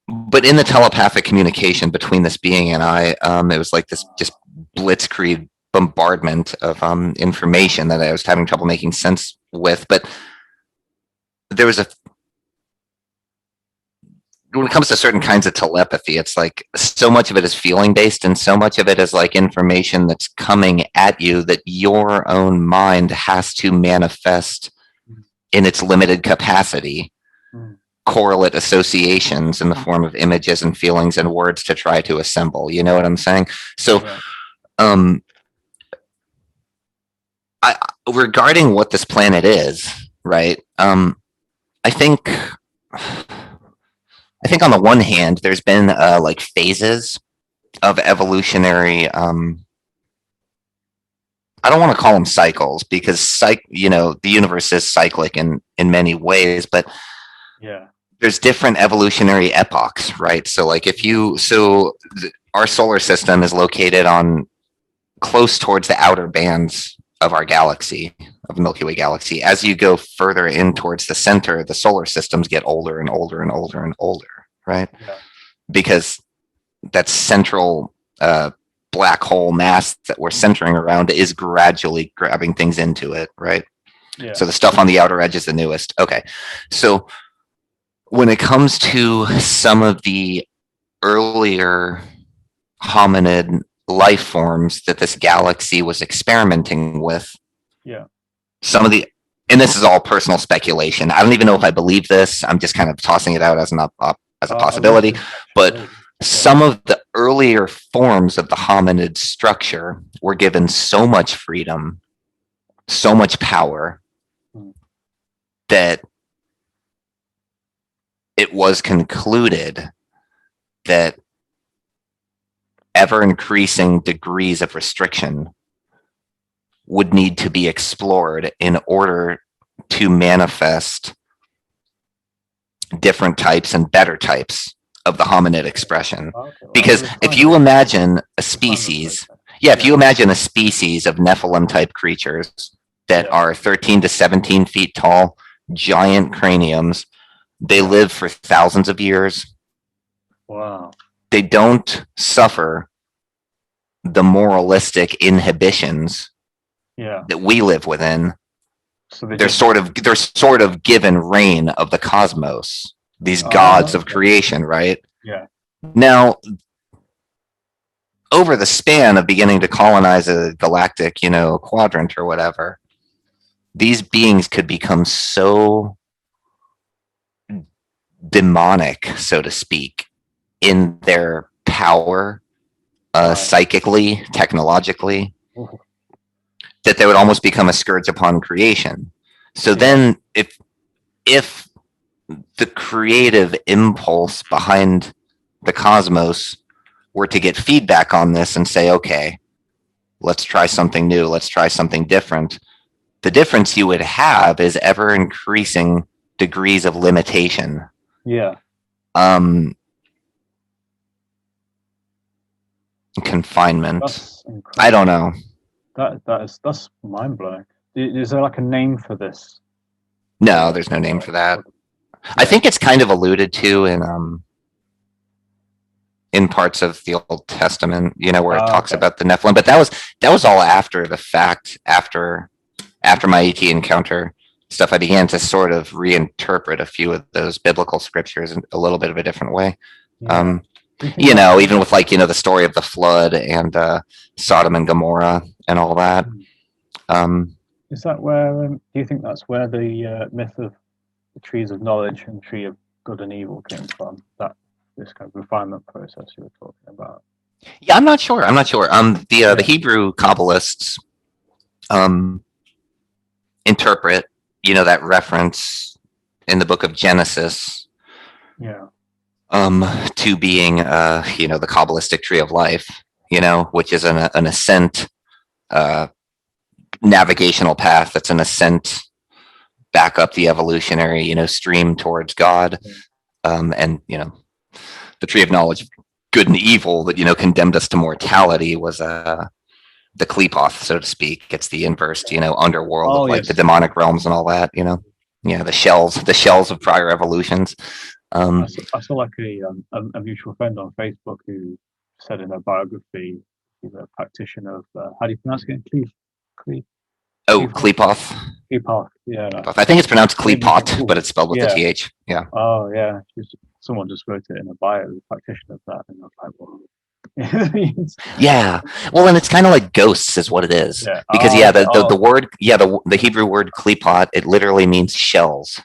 but in the telepathic communication between this being and I, it was like this just blitzkrieg bombardment of information that I was having trouble making sense with. But there was when it comes to certain kinds of telepathy, it's like so much of it is feeling based and so much of it is like information that's coming at you that your own mind has to manifest in its limited capacity. Correlate associations in the form of images and feelings and words to try to assemble. You know what I'm saying? So, regarding what this planet is, right? I think on the one hand, there's been like phases of evolutionary. I don't want to call them cycles because the universe is cyclic in many ways, but there's different evolutionary epochs, right? So like our solar system is located on close towards the outer bands of our galaxy, of the Milky Way galaxy. As you go further in towards the center, the solar systems get older and older and older and older, right? Because that central black hole mass that we're centering around is gradually grabbing things into it, right? Yeah. So the stuff on the outer edge is the newest. Okay. So when it comes to some of the earlier hominid life forms that this galaxy was experimenting with, Yeah. some of the, and this is all personal speculation. I don't even know if I believe this. I'm just kind of tossing it out as a possibility. But some of the earlier forms of the hominid structure were given so much freedom, so much power, that it was concluded that ever increasing degrees of restriction would need to be explored in order to manifest different types and better types of the hominid expression. Because if you imagine a species, if you imagine a species of Nephilim type creatures that are 13 to 17 feet tall, giant craniums, they live for thousands of years. Wow. They don't suffer the moralistic inhibitions that we live within. So they're sort of given reign of the cosmos, these gods of creation, right? Yeah. Now, over the span of beginning to colonize a galactic, quadrant or whatever, these beings could become so demonic, so to speak, in their power, psychically, technologically, that they would almost become a scourge upon creation. So then if the creative impulse behind the cosmos were to get feedback on this and say, okay, let's try something new, let's try something different, the difference you would have is ever increasing degrees of limitation. Yeah. Confinement. I don't know. That's mind blowing. Is there like a name for this? No, there's no name for that. I think it's kind of alluded to in parts of the Old Testament, where it talks about the Nephilim. But that was all after the fact. After my ET encounter stuff, I began to sort of reinterpret a few of those biblical scriptures in a little bit of a different way. Yeah. Even with the story of the flood and Sodom and Gomorrah and all that. Is that where? Do you think that's where the myth of the trees of knowledge and tree of good and evil came from? This kind of refinement process you were talking about. Yeah, I'm not sure. The Hebrew Kabbalists interpret that reference in the book of Genesis. Yeah. To being the Kabbalistic tree of life, which is an ascent, navigational path that's an ascent back up the evolutionary stream towards God, and the tree of knowledge of good and evil that condemned us to mortality was the Klepoth, so to speak. It's the inverse underworld of the demonic realms and all that. The shells of prior evolutions. I saw like a mutual friend on Facebook who said in her biography he's a practitioner of how do you pronounce it? Klepoth. Klepoth, yeah. I think it's pronounced Klepot, but it's spelled with the TH. Yeah. Oh yeah. Someone just wrote it in a bio, a practitioner of that, and I was like, whoa. Yeah. Well, and it's kind of like ghosts is what it is. Yeah. Because the word, the Hebrew word Klepot, it literally means shells.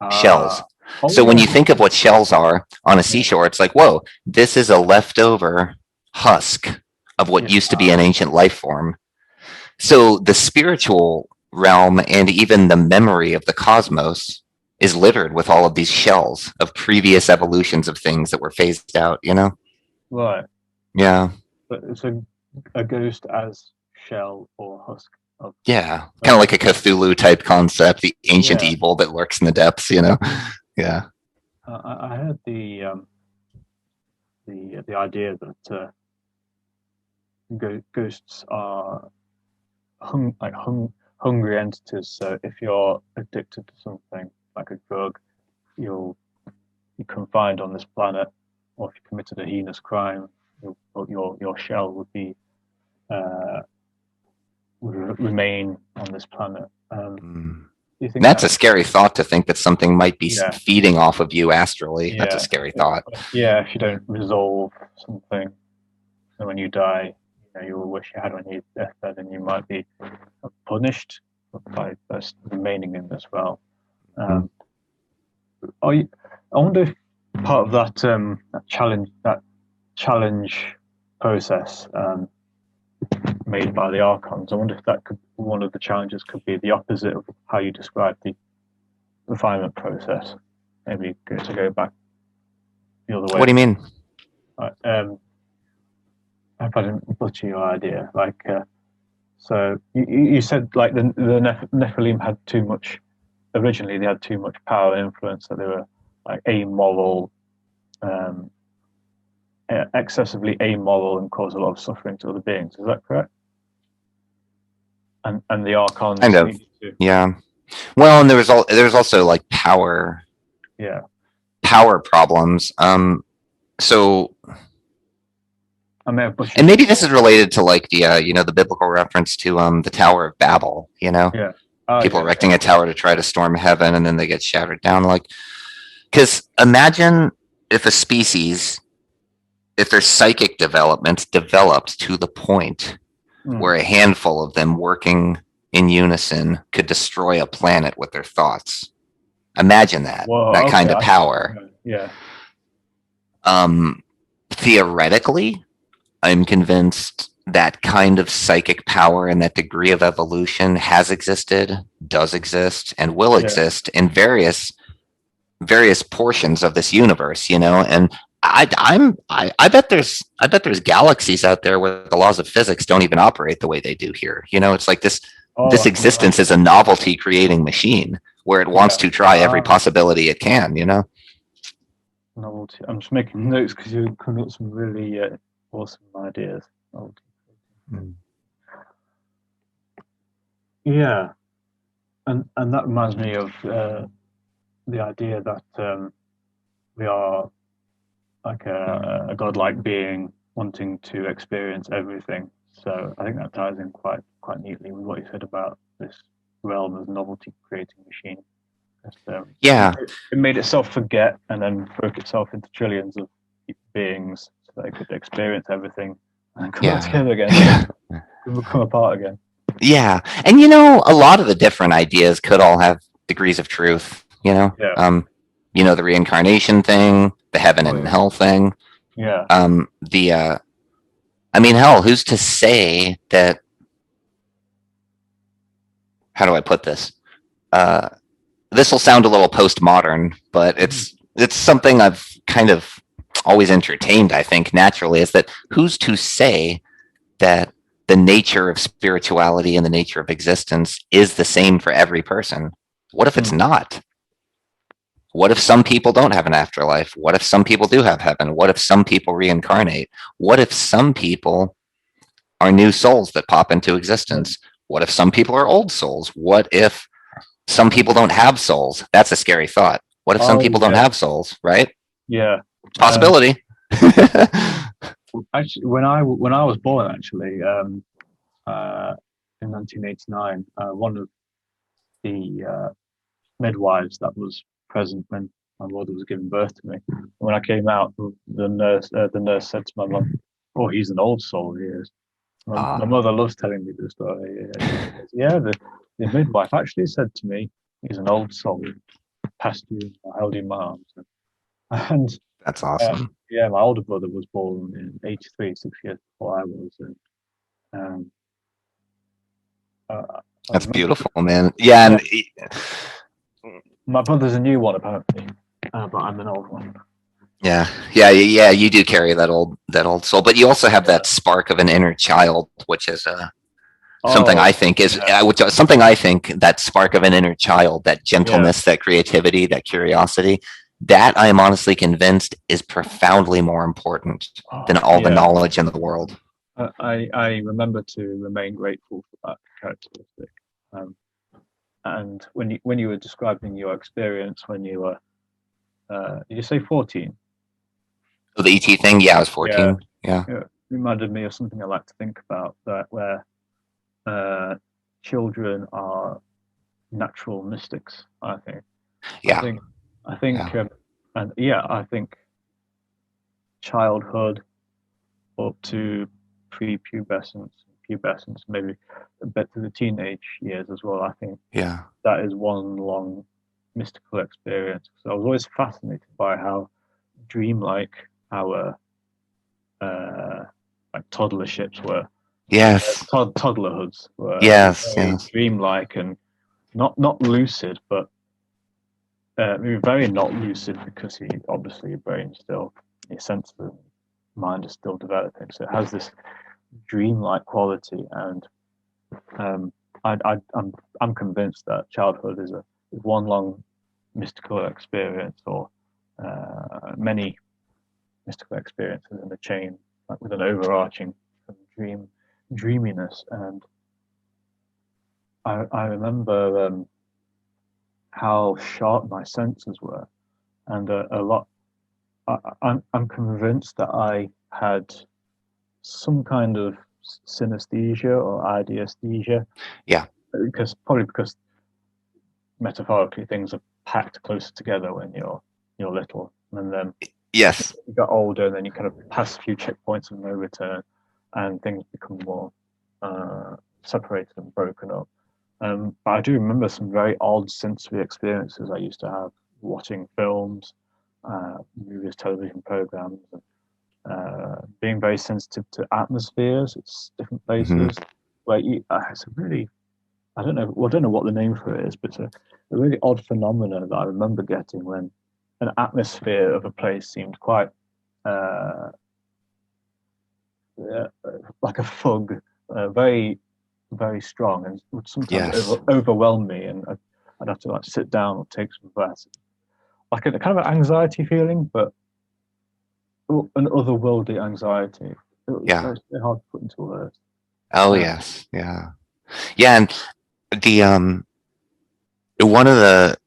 Shells. So when you think of what shells are on a seashore, it's like, whoa, this is a leftover husk of what used to be an ancient life form. So the spiritual realm and even the memory of the cosmos is littered with all of these shells of previous evolutions of things that were phased out, Right. Yeah. But it's a ghost as shell or husk. Yeah. Kind of like a Cthulhu type concept, the ancient evil that lurks in the depths, Yeah. I heard the idea that ghosts are hungry entities. So if you're addicted to something like a drug, you're confined on this planet, or if you committed a heinous crime, your shell would be remain on this planet. Do you think That's a scary thought, to think that something might be Yeah. feeding off of you astrally. That's a Yeah. scary thought. Yeah, if you don't resolve something, and when you die, you will wish you had on your deathbed, and you might be punished by remaining in as well. I wonder if part of that challenge process made by the archons. I wonder if that could, one of the challenges could be the opposite of how you describe the refinement process. Maybe to go back the other way. What do you mean? I hope I didn't butcher your idea. So you said like the Nephilim had too much. Originally, they had too much power and influence, that they were like amoral, excessively amoral, and caused a lot of suffering to other beings. Is that correct? And the archons. Kind of. Yeah. Well, and there was also like power. Yeah. Power problems. So. I may have butchered. And maybe this is related to like the the biblical reference to the Tower of Babel. Yeah. People erecting a tower to try to storm heaven, and then they get shattered down. Because imagine if a species, if their psychic development developed to the point where a handful of them working in unison could destroy a planet with their thoughts. Imagine that. Whoa, that kind of power. Yeah. Theoretically, I'm convinced that kind of psychic power and that degree of evolution has existed, does exist, and will exist in various portions of this universe, and I bet there's galaxies out there where the laws of physics don't even operate the way they do here. It's like this existence is a novelty creating machine where it wants to try every possibility it can, Novelty. I'm just making notes because you're coming up with some really awesome ideas. Yeah, and that reminds me of the idea that we are like a godlike being wanting to experience everything. So I think that ties in quite neatly with what you said about this realm as novelty creating machine. It made itself forget and then broke itself into trillions of beings so that it could experience everything and come back together again, come apart again. Yeah, and a lot of the different ideas could all have degrees of truth. The reincarnation thing, the heaven and hell thing. Yeah. Hell, who's to say that? How do I put this? This will sound a little postmodern, but it's something I've kind of always entertained. I think naturally is that who's to say that the nature of spirituality and the nature of existence is the same for every person? What if it's not? What if some people don't have an afterlife? What if some people do have heaven? What if some people reincarnate? What if some people are new souls that pop into existence? What if some people are old souls? What if some people don't have souls? That's a scary thought. What if some people don't have souls, right? Yeah. Possibility. Actually, when I was born, actually, in 1989, one of the midwives that was present when my mother was giving birth to me. When I came out, the nurse said to my mum, "Oh, he's an old soul, he is." My mother loves telling me this story. Yeah, the midwife actually said to me, "He's an old soul. Passed you, I held you in my arms." And that's awesome. My older brother was born in '83, 6 years before I was. That's beautiful, man. Yeah, and my brother's a new one apparently, but I'm an old one. Yeah. You do carry that old soul, but you also have that spark of an inner child, which is something I think that spark of an inner child, that gentleness, that creativity, that curiosity, that I am honestly convinced is profoundly more important than all the knowledge in the world. I remember to remain grateful for that characteristic. And when you were describing your experience when you were, did you say 14? Oh, the ET thing? Yeah, I was 14. Yeah. reminded me of something I like to think about, that where children are natural mystics. I think. I Yeah, think. I think. yeah, And yeah, I think childhood up to pre-pubescence, pubescence, maybe a bit to the teenage years as well. I think yeah, that is one long mystical experience. So I was always fascinated by how dreamlike our uh, like toddlerships were, yes, toddlerhoods were yes, very yes, dreamlike and not lucid, but maybe very not lucid, because he obviously your brain's still, your sense of mind is still developing. So it has this dreamlike quality, and um, I'm convinced that childhood is one long mystical experience, or many mystical experiences in a chain, like with an overarching dreaminess. And I remember how sharp my senses were, and a lot. I'm convinced that I had some kind of synesthesia or ideesthesia, yeah, because metaphorically things are packed closer together when you're little, and then yes, you got older, and then you kind of pass a few checkpoints of no return, and things become more separated and broken up. But I do remember some very odd sensory experiences I used to have watching films, movies, television programs, and being very sensitive to atmospheres. It's different hmm, places where it's a really, I don't know, well, I don't know what the name for it is, but it's a really odd phenomenon that I remember getting when an atmosphere of a place seemed quite uh, uh, like a fog, very, very strong, and would sometimes yes. overwhelm me, and I'd have to like sit down or take some breaths, like a kind of an anxiety feeling, but an otherworldly anxiety. It was Yeah. very hard to put into words. Oh, Uh, yes. Yeah. Yeah. And the one of the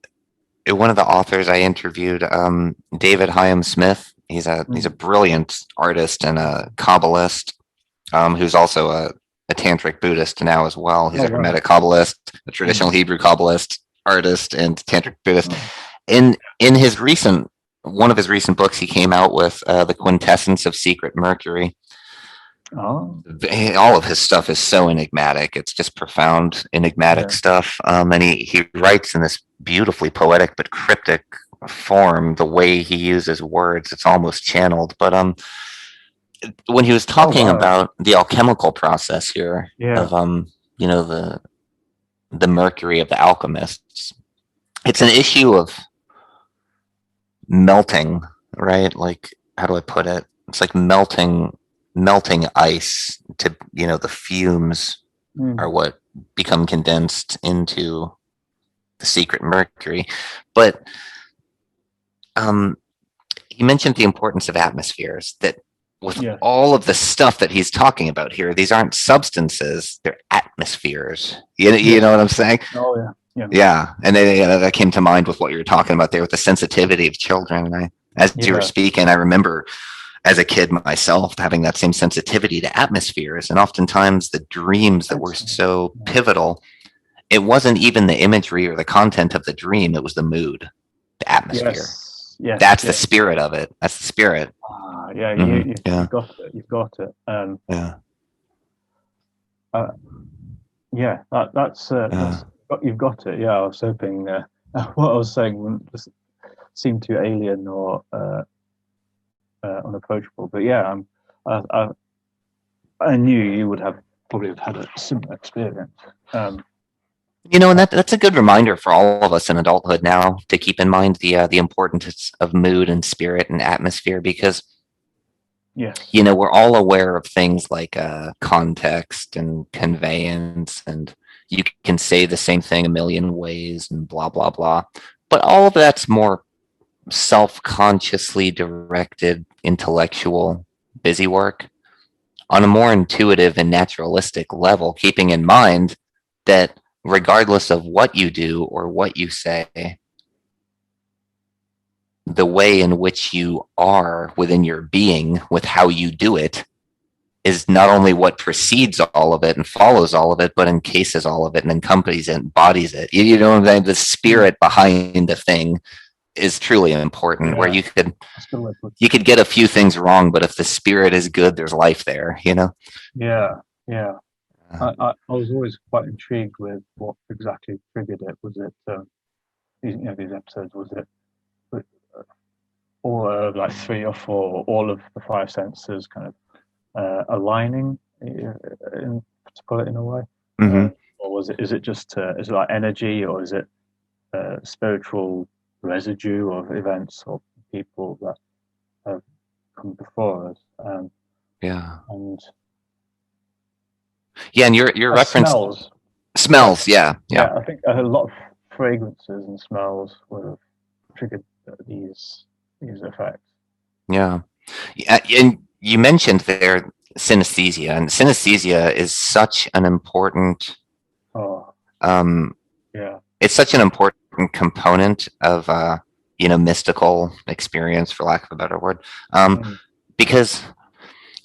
one of the authors I interviewed, David Hyam Smith. He's a mm, brilliant artist and a Kabbalist, who's also a tantric Buddhist now as well. He's oh a wow. Hermetic Kabbalist, a Mm, traditional Hebrew Kabbalist, artist, and tantric Buddhist. oh, In his recent one of his recent books, he came out with the Quintessence of Secret Mercury. oh, All of his stuff is so enigmatic. It's just profound, enigmatic yeah. stuff. And he writes in this beautifully poetic but cryptic form. The way he uses words, it's almost channeled. But when he was Oh talking wow. about the alchemical process here Yeah. of the mercury of the alchemists, it's an issue of melting, right? Like, how do I put it? It's like melting ice to, the fumes are Mm, what become condensed into the secret mercury. But um, he mentioned the importance of atmospheres, that with yeah. all of the stuff that he's talking about here, these aren't substances, they're atmospheres. You Yeah. know what I'm saying? Oh yeah. Yeah. Yeah. And that came to mind with what you were talking about there with the sensitivity of children. And as you were Yeah. speaking, I remember as a kid myself having that same sensitivity to atmospheres. And oftentimes the dreams that were Excellent. so Yeah. pivotal, it wasn't even the imagery or the content of the dream, it was the mood, the atmosphere. Yes. Yes. That's the Yeah. spirit of it. That's the spirit. Yeah. Yeah. You've got it. You've got it. Yeah. Uh, yeah. Yeah. That's you've got it. Yeah. I was hoping what I was saying wouldn't just seem too alien or unapproachable. But yeah, I, I I knew you would have probably have had a similar experience. Um, And that's a good reminder for all of us in adulthood now to keep in mind the importance of mood and spirit and atmosphere, because yes. we're all aware of things like context and conveyance, and you can say the same thing a million ways and blah blah blah. But all of that's more self-consciously directed, intellectual, busy work on a more intuitive and naturalistic level, keeping in mind that regardless of what you do or what you say, the way in which you are within your being with how you do it is not only what precedes all of it and follows all of it, but encases all of it and encompasses it, embodies it. You know what I'm saying? The spirit behind the thing is truly important. Where you could get a few things wrong, but if the spirit is good, there's life there. You know? Yeah, yeah. I was always quite intrigued with what exactly triggered it. Was it these episodes? Was it all like three or four, all of the five senses kind of aligning, to put it in a way, Mm-hmm. or was it? Is it just is it like energy, or is it spiritual residue of events or people that have come before us? Yeah. And Yeah, and your reference smells. Yeah, yeah, I think a lot of fragrances and smells would have triggered these effects. yeah. And you mentioned there synesthesia, and synesthesia is such an important. Oh, Um, yeah. it's such an important component of mystical experience, for lack of a better word, because.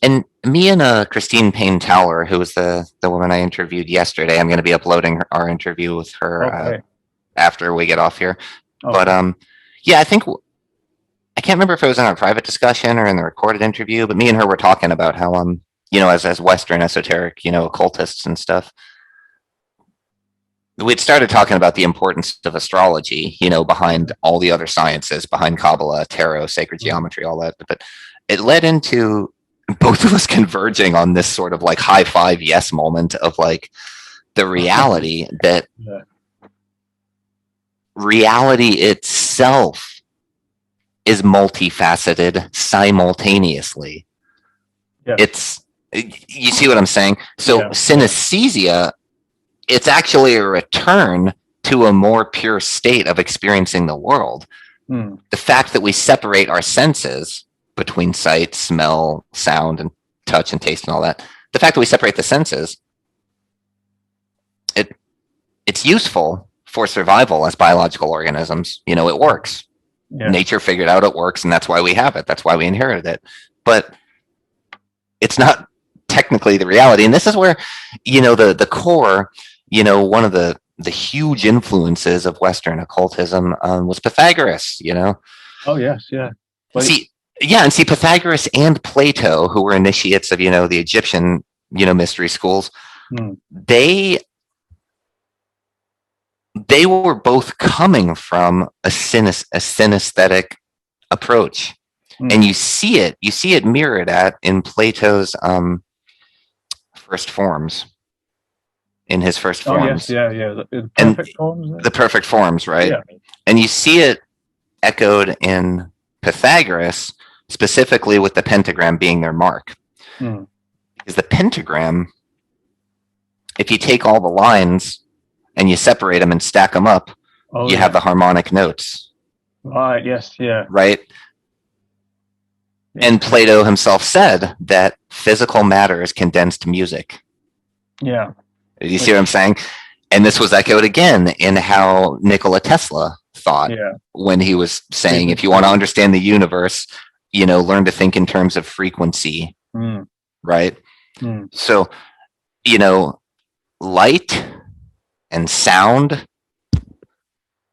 And me and Christine Payne Towler, who was the woman I interviewed yesterday, I'm going to be uploading our interview with her after we get off here. Okay. But yeah, I think I can't remember if it was in our private discussion or in the recorded interview, but me and her were talking about how as Western esoteric, occultists and stuff, we'd started talking about the importance of astrology, behind all the other sciences, behind Kabbalah, tarot, sacred geometry, all that. But it led into both of us converging on this sort of like high five yes moment of like the reality that reality itself is multifaceted simultaneously. It's, you see what I'm saying? So synesthesia, it's actually a return to a more pure state of experiencing the world. The fact that we separate our senses between sight, smell, sound, and touch and taste and all that, the fact that we separate the senses, it's useful for survival as biological organisms. It works. Nature figured out it works, and that's why we have it. That's why we inherited it. But it's not technically the reality. And this is where, the core, one of the huge influences of Western occultism was Pythagoras, Oh, yes, yeah. Well, see Pythagoras and Plato, who were initiates of, the Egyptian, mystery schools, they were both coming from a synesthetic approach. And you see it mirrored in Plato's first forms. In his first forms. Oh, yes, yeah. The perfect forms. The perfect forms, right? Yeah. And you see it echoed in Pythagoras, specifically with the pentagram being their mark. Because the pentagram, if you take all the lines and you separate them and stack them up, you have the harmonic notes. Right, yes, yeah. Right? And Plato himself said that physical matter is condensed music. Yeah. You see what I'm saying? And this was echoed again in how Nikola Tesla thought when he was saying, if you want to understand the universe, learn to think in terms of frequency, right? So, light and sound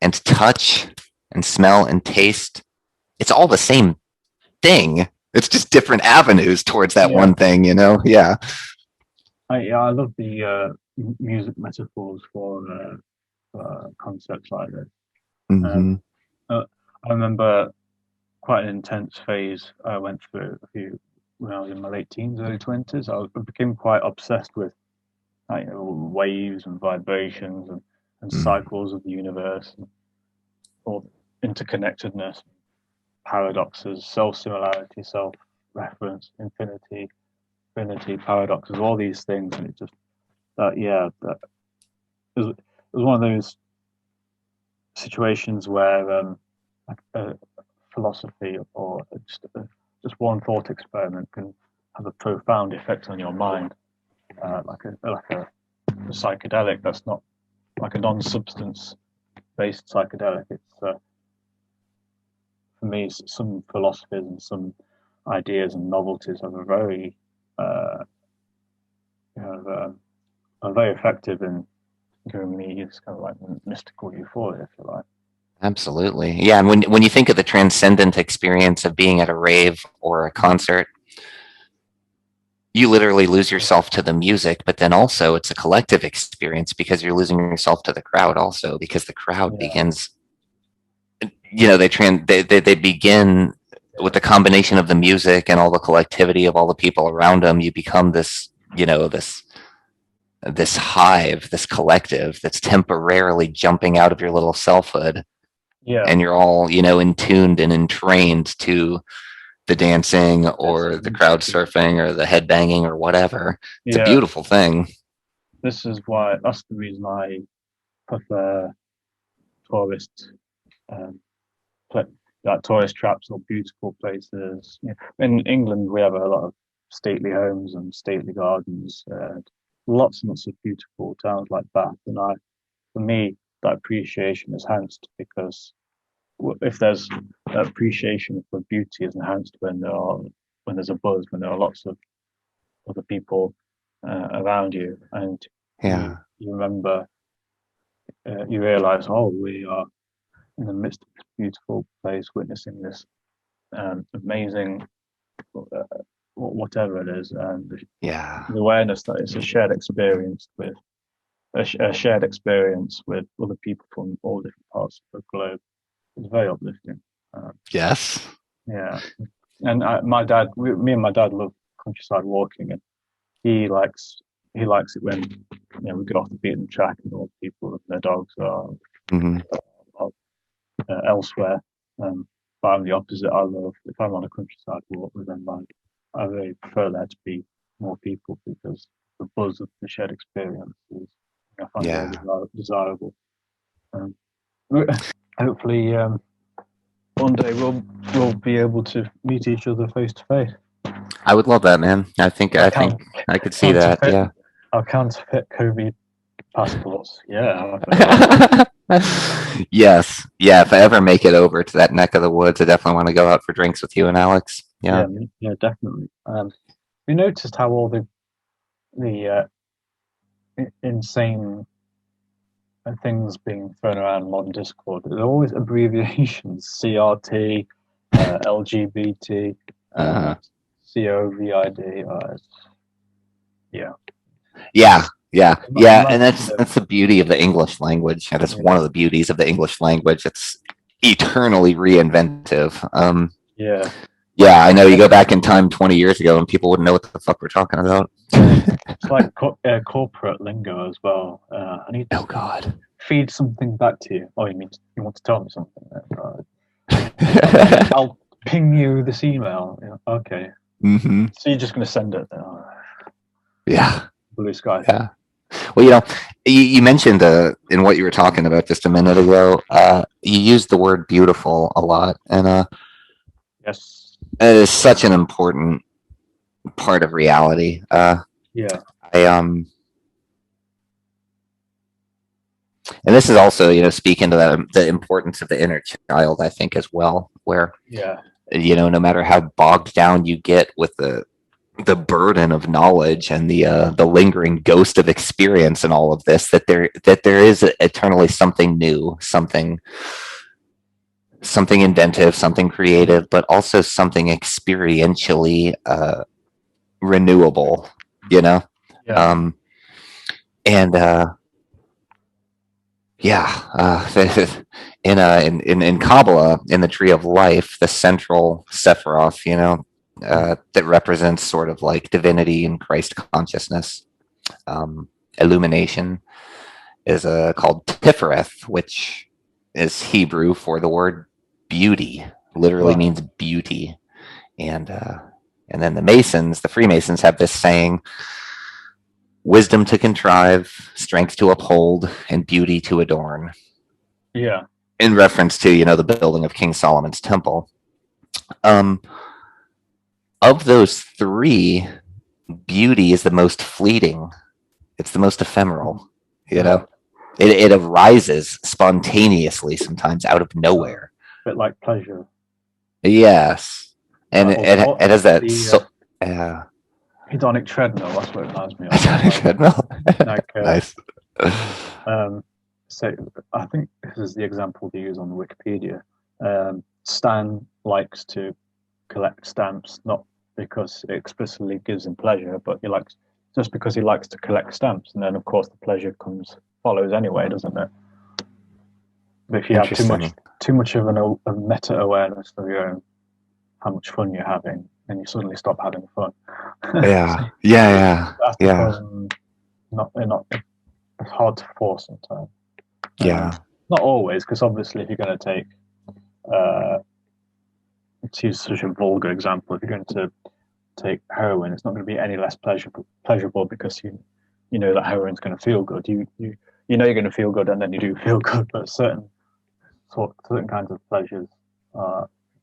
and touch and smell and taste, it's all the same thing. It's just different avenues towards that one thing, Yeah. I love the music metaphors for concepts like this. I remember quite an intense phase I went through when I was in my late teens, early 20s. I became quite obsessed with waves and vibrations and cycles of the universe, and all interconnectedness, paradoxes, self-similarity, self-reference, infinity, paradoxes, all these things. And it just it was one of those situations where philosophy or just one thought experiment can have a profound effect on your mind, like a psychedelic that's not like a non-substance based psychedelic. It's for me, some philosophies and some ideas and novelties have a very are very effective in giving me this kind of like mystical euphoria, if you like. Absolutely. Yeah. And when you think of the transcendent experience of being at a rave or a concert, you literally lose yourself to the music, but then also it's a collective experience because you're losing yourself to the crowd also, because the crowd begins, they begin with the combination of the music and all the collectivity of all the people around them. You become this, this hive, this collective that's temporarily jumping out of your little selfhood. And you're all, in tuned and entrained to the dancing or the crowd surfing or the headbanging or whatever. It's a beautiful thing. That's the reason I prefer tourist, like tourist traps or beautiful places. In England, we have a lot of stately homes and stately gardens, lots and lots of beautiful towns like Bath. And for me, that appreciation is enhanced because if there's appreciation for beauty is enhanced when there's a buzz, when there are lots of other people around you, and you remember, you realize, we are in the midst of this beautiful place, witnessing this amazing whatever it is, and the awareness that it's a shared experience with other people from all different parts of the globe. It's very uplifting. Yes. Yeah. And me and my dad love countryside walking, and he likes it when we get off the beaten track and all the people and their dogs are elsewhere. But I'm the opposite. I love if I'm on a countryside walk with them. I really prefer there to be more people because the buzz of the shared experience is I find very desirable. Hopefully, one day we'll be able to meet each other face to face. I would love that, man. I think I could see that. Yeah. Our counterfeit COVID passports. Yeah. Yes. Yeah. If I ever make it over to that neck of the woods, I definitely want to go out for drinks with you and Alex. Yeah. Yeah, definitely. We noticed how all the insane things being thrown around in modern Discord, there's always abbreviations: CRT, LGBT, COVID. And that's the beauty of the English language. And it's one of the beauties of the English language. It's eternally reinventive. I know you go back in time 20 years ago and people wouldn't know what the fuck we're talking about. It's like corporate lingo as well. I need to feed something back to you. Oh, you want to tell me something? I'll ping you this email. Okay. Mm-hmm. So you're just going to send it? Blue sky. Yeah. Well, you mentioned in what you were talking about just a minute ago, you used the word beautiful a lot. And yes. It is such an important part of reality. And this is also, speaking to the importance of the inner child, I think, as well, where, no matter how bogged down you get with the burden of knowledge and the lingering ghost of experience and all of this, that there is eternally something new, something inventive, something creative, but also something experientially renewable, in Kabbalah, in the tree of life, the central Sephiroth, that represents sort of like divinity and Christ consciousness, illumination, is called Tifereth, which is Hebrew for the word beauty, literally means beauty. And then the Freemasons have this saying: wisdom to contrive, strength to uphold, and beauty to adorn. Yeah. In reference to, the building of King Solomon's temple. Of those three, beauty is the most fleeting. It's the most ephemeral, It arises spontaneously, sometimes out of nowhere. A bit like pleasure. Yes. And it has that... hedonic treadmill. That's what it reminds me of. Hedonic treadmill. Like, Nice. So I think this is the example they use on Wikipedia. Stan likes to collect stamps, not because it explicitly gives him pleasure, but he likes just because he likes to collect stamps, and then of course the pleasure follows anyway, doesn't it? But if you have too much of a meta awareness of your own, how much fun you're having, then you suddenly stop having fun. Yeah, yeah. It's hard to force sometimes. Yeah. Not always, because obviously if you're going to take, to use such a vulgar example, if you're going to take heroin, it's not going to be any less pleasurable because you know that heroin's going to feel good. You know you're going to feel good, and then you do feel good. But certain kinds of pleasures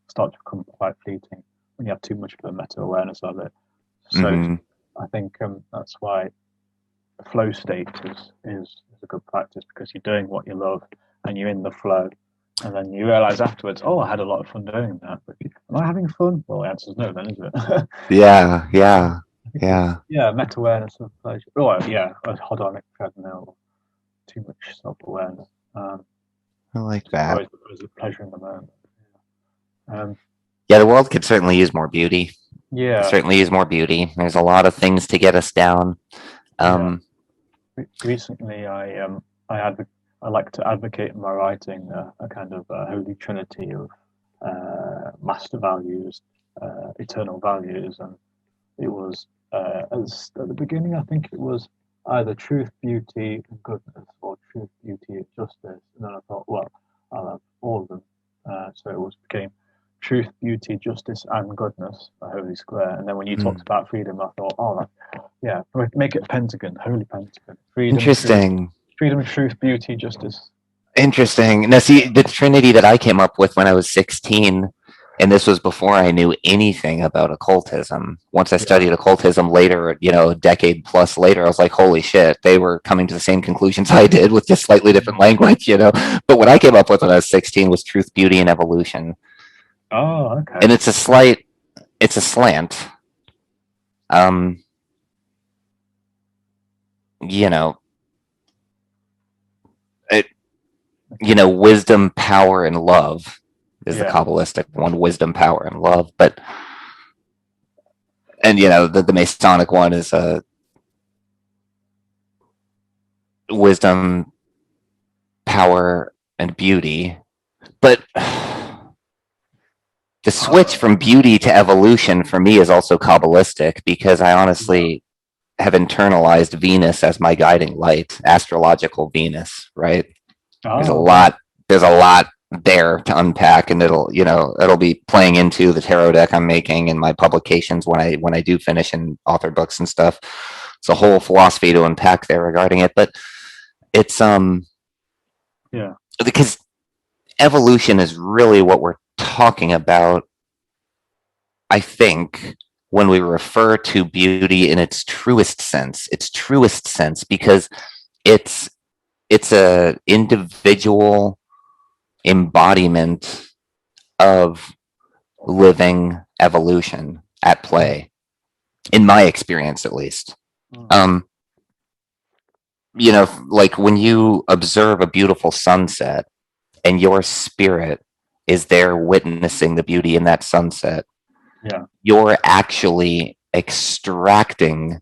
start to become quite fleeting when you have too much of a meta awareness of it. So I think that's why the flow state is a good practice, because you're doing what you love and you're in the flow, and then you realize afterwards, oh, I had a lot of fun doing that. But am I having fun? Well, the answer is no, then, is it? Yeah. Meta awareness of pleasure. Oh, yeah, a hedonic treadmill. Too much self awareness. I like that. Always the pleasure in the moment. Yeah, the world could certainly use more beauty. Yeah, certainly use more beauty. There's a lot of things to get us down. Recently, I like to advocate in my writing a kind of holy trinity of master values, eternal values, and it was as at the beginning, I think it was either truth, beauty, and goodness, or truth, beauty, and justice. And then I thought, well, I'll have all of them. So it became truth, beauty, justice, and goodness, a holy square. And then when you talked about freedom, I thought, make it pentagon, holy pentagon. Freedom, interesting. Freedom, truth, beauty, justice. Interesting. Now, see, the trinity that I came up with when I was 16, and this was before I knew anything about occultism. Once I studied occultism later, a decade plus later, I was like, holy shit, they were coming to the same conclusions I did with just slightly different language, But what I came up with when I was 16 was truth, beauty, and evolution. Oh, okay. And it's a slant. Wisdom, power, and love is the Kabbalistic one. Wisdom, power, and love. The Masonic one is wisdom, power, and beauty. But the switch from beauty to evolution for me is also Kabbalistic, because I honestly have internalized Venus as my guiding light, astrological Venus, right? There's a lot there to unpack, and it'll be playing into the tarot deck I'm making in my publications when I do finish and author books and stuff. It's a whole philosophy to unpack there regarding it, but it's because evolution is really what we're talking about, I think, when we refer to beauty in its truest sense, because it's a individual embodiment of living evolution at play, in my experience, at least. Like when you observe a beautiful sunset and your spirit is there witnessing the beauty in that sunset, you're actually extracting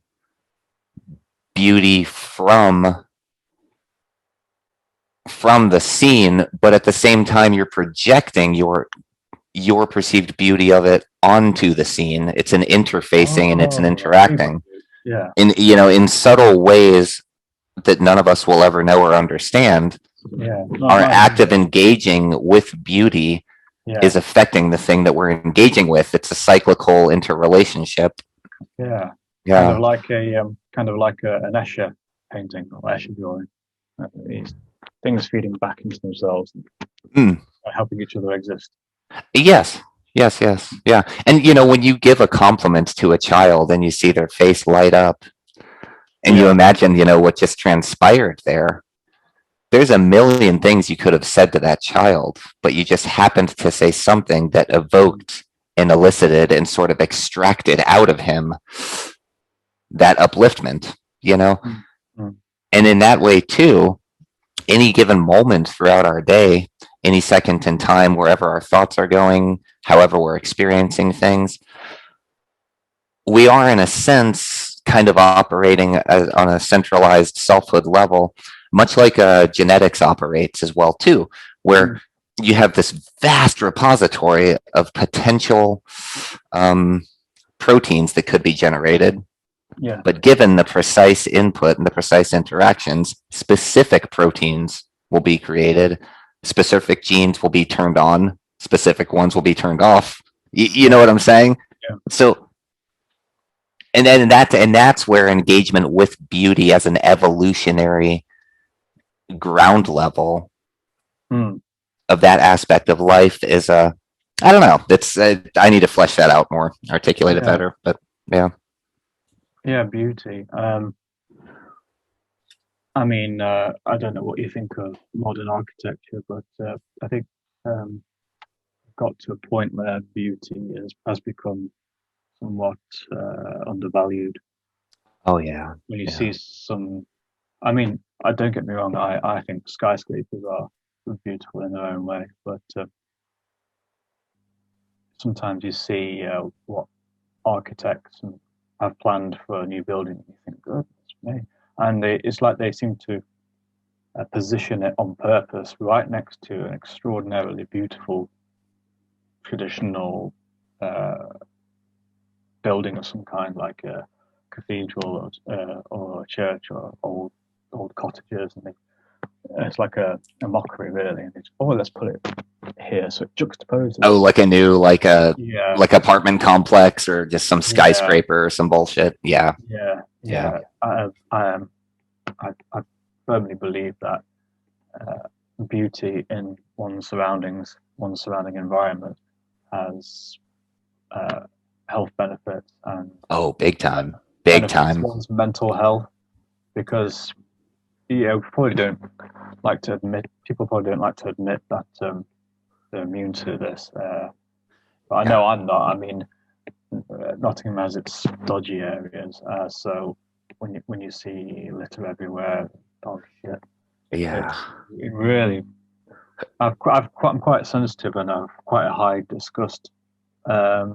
beauty from the scene, but at the same time you're projecting your perceived beauty of it onto the scene. It's an interfacing and it's an interacting in subtle ways that none of us will ever know or understand. Our act of engaging with beauty is affecting the thing that we're engaging with. It's a cyclical interrelationship. Kind of like an Escher painting or Escher drawing. These things feeding back into themselves, helping each other exist. Yes. Yeah. And when you give a compliment to a child and you see their face light up, and you imagine what just transpired there, there's a million things you could have said to that child, but you just happened to say something that evoked and elicited and sort of extracted out of him that upliftment, you know? Mm. And in that way too, any given moment throughout our day, any second in time, wherever our thoughts are going, however we're experiencing things, we are in a sense kind of operating on a centralized selfhood level, much like genetics operates as well too, where you have this vast repository of potential proteins that could be generated. Yeah. But given the precise input and the precise interactions, specific proteins will be created, specific genes will be turned on, specific ones will be turned off. You know what I'm saying? Yeah. So, and then that's where engagement with beauty as an evolutionary ground level of that aspect of life is I don't know. It's I need to flesh that out more, articulate it better. But yeah. Yeah, beauty. I mean, I don't know what you think of modern architecture, but I think got to a point where beauty has become somewhat undervalued. Oh yeah. When you see some, I mean, I don't get me wrong. I think skyscrapers are beautiful in their own way, but sometimes you see what architects have planned for a new building, and you think, goodness me, and it's like they seem to position it on purpose right next to an extraordinarily beautiful traditional building of some kind, like a cathedral or a church or old cottages, and it's like a mockery, really. And it's, let's put it here, so it juxtaposes. Oh, like a new like apartment complex or just some skyscraper or some bullshit. Yeah. I firmly believe that beauty in one's surrounding environment has health benefits and big time one's mental health, because people probably don't like to admit that they're immune to this, but I know I'm not. I mean, Nottingham has its dodgy areas, so when you see litter everywhere, dog shit, it really. I'm quite sensitive, and I've quite a high disgust. I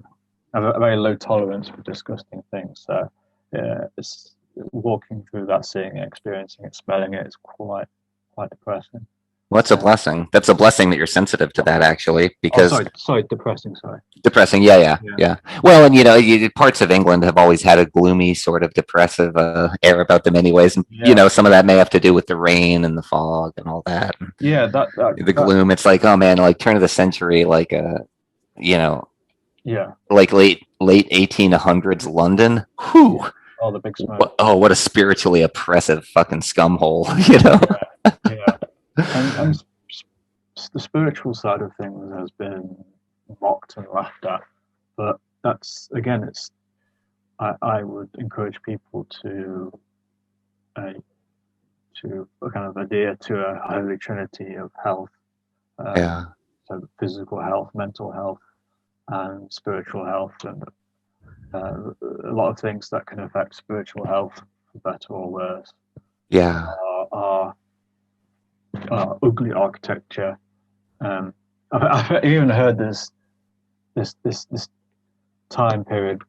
have a very low tolerance for disgusting things. So it's walking through that, seeing it, experiencing it, smelling it is quite depressing. Well, that's a blessing. That's a blessing that you're sensitive to that, actually, because depressing. Depressing, yeah. Well, and parts of England have always had a gloomy, sort of depressive air about them, anyways. And some of that may have to do with the rain and the fog and all that. Yeah, the gloom. It's like, oh man, like turn of the century, like like late 1800s London. Whew. Oh, the big smoke. What a spiritually oppressive fucking scumhole, And the spiritual side of things has been mocked and laughed at, but that's again, it's. I would encourage people to kind of adhere to a holy trinity of health. So physical health, mental health, and spiritual health, and a lot of things that can affect spiritual health, for better or worse. Are ugly architecture. I've even heard this time period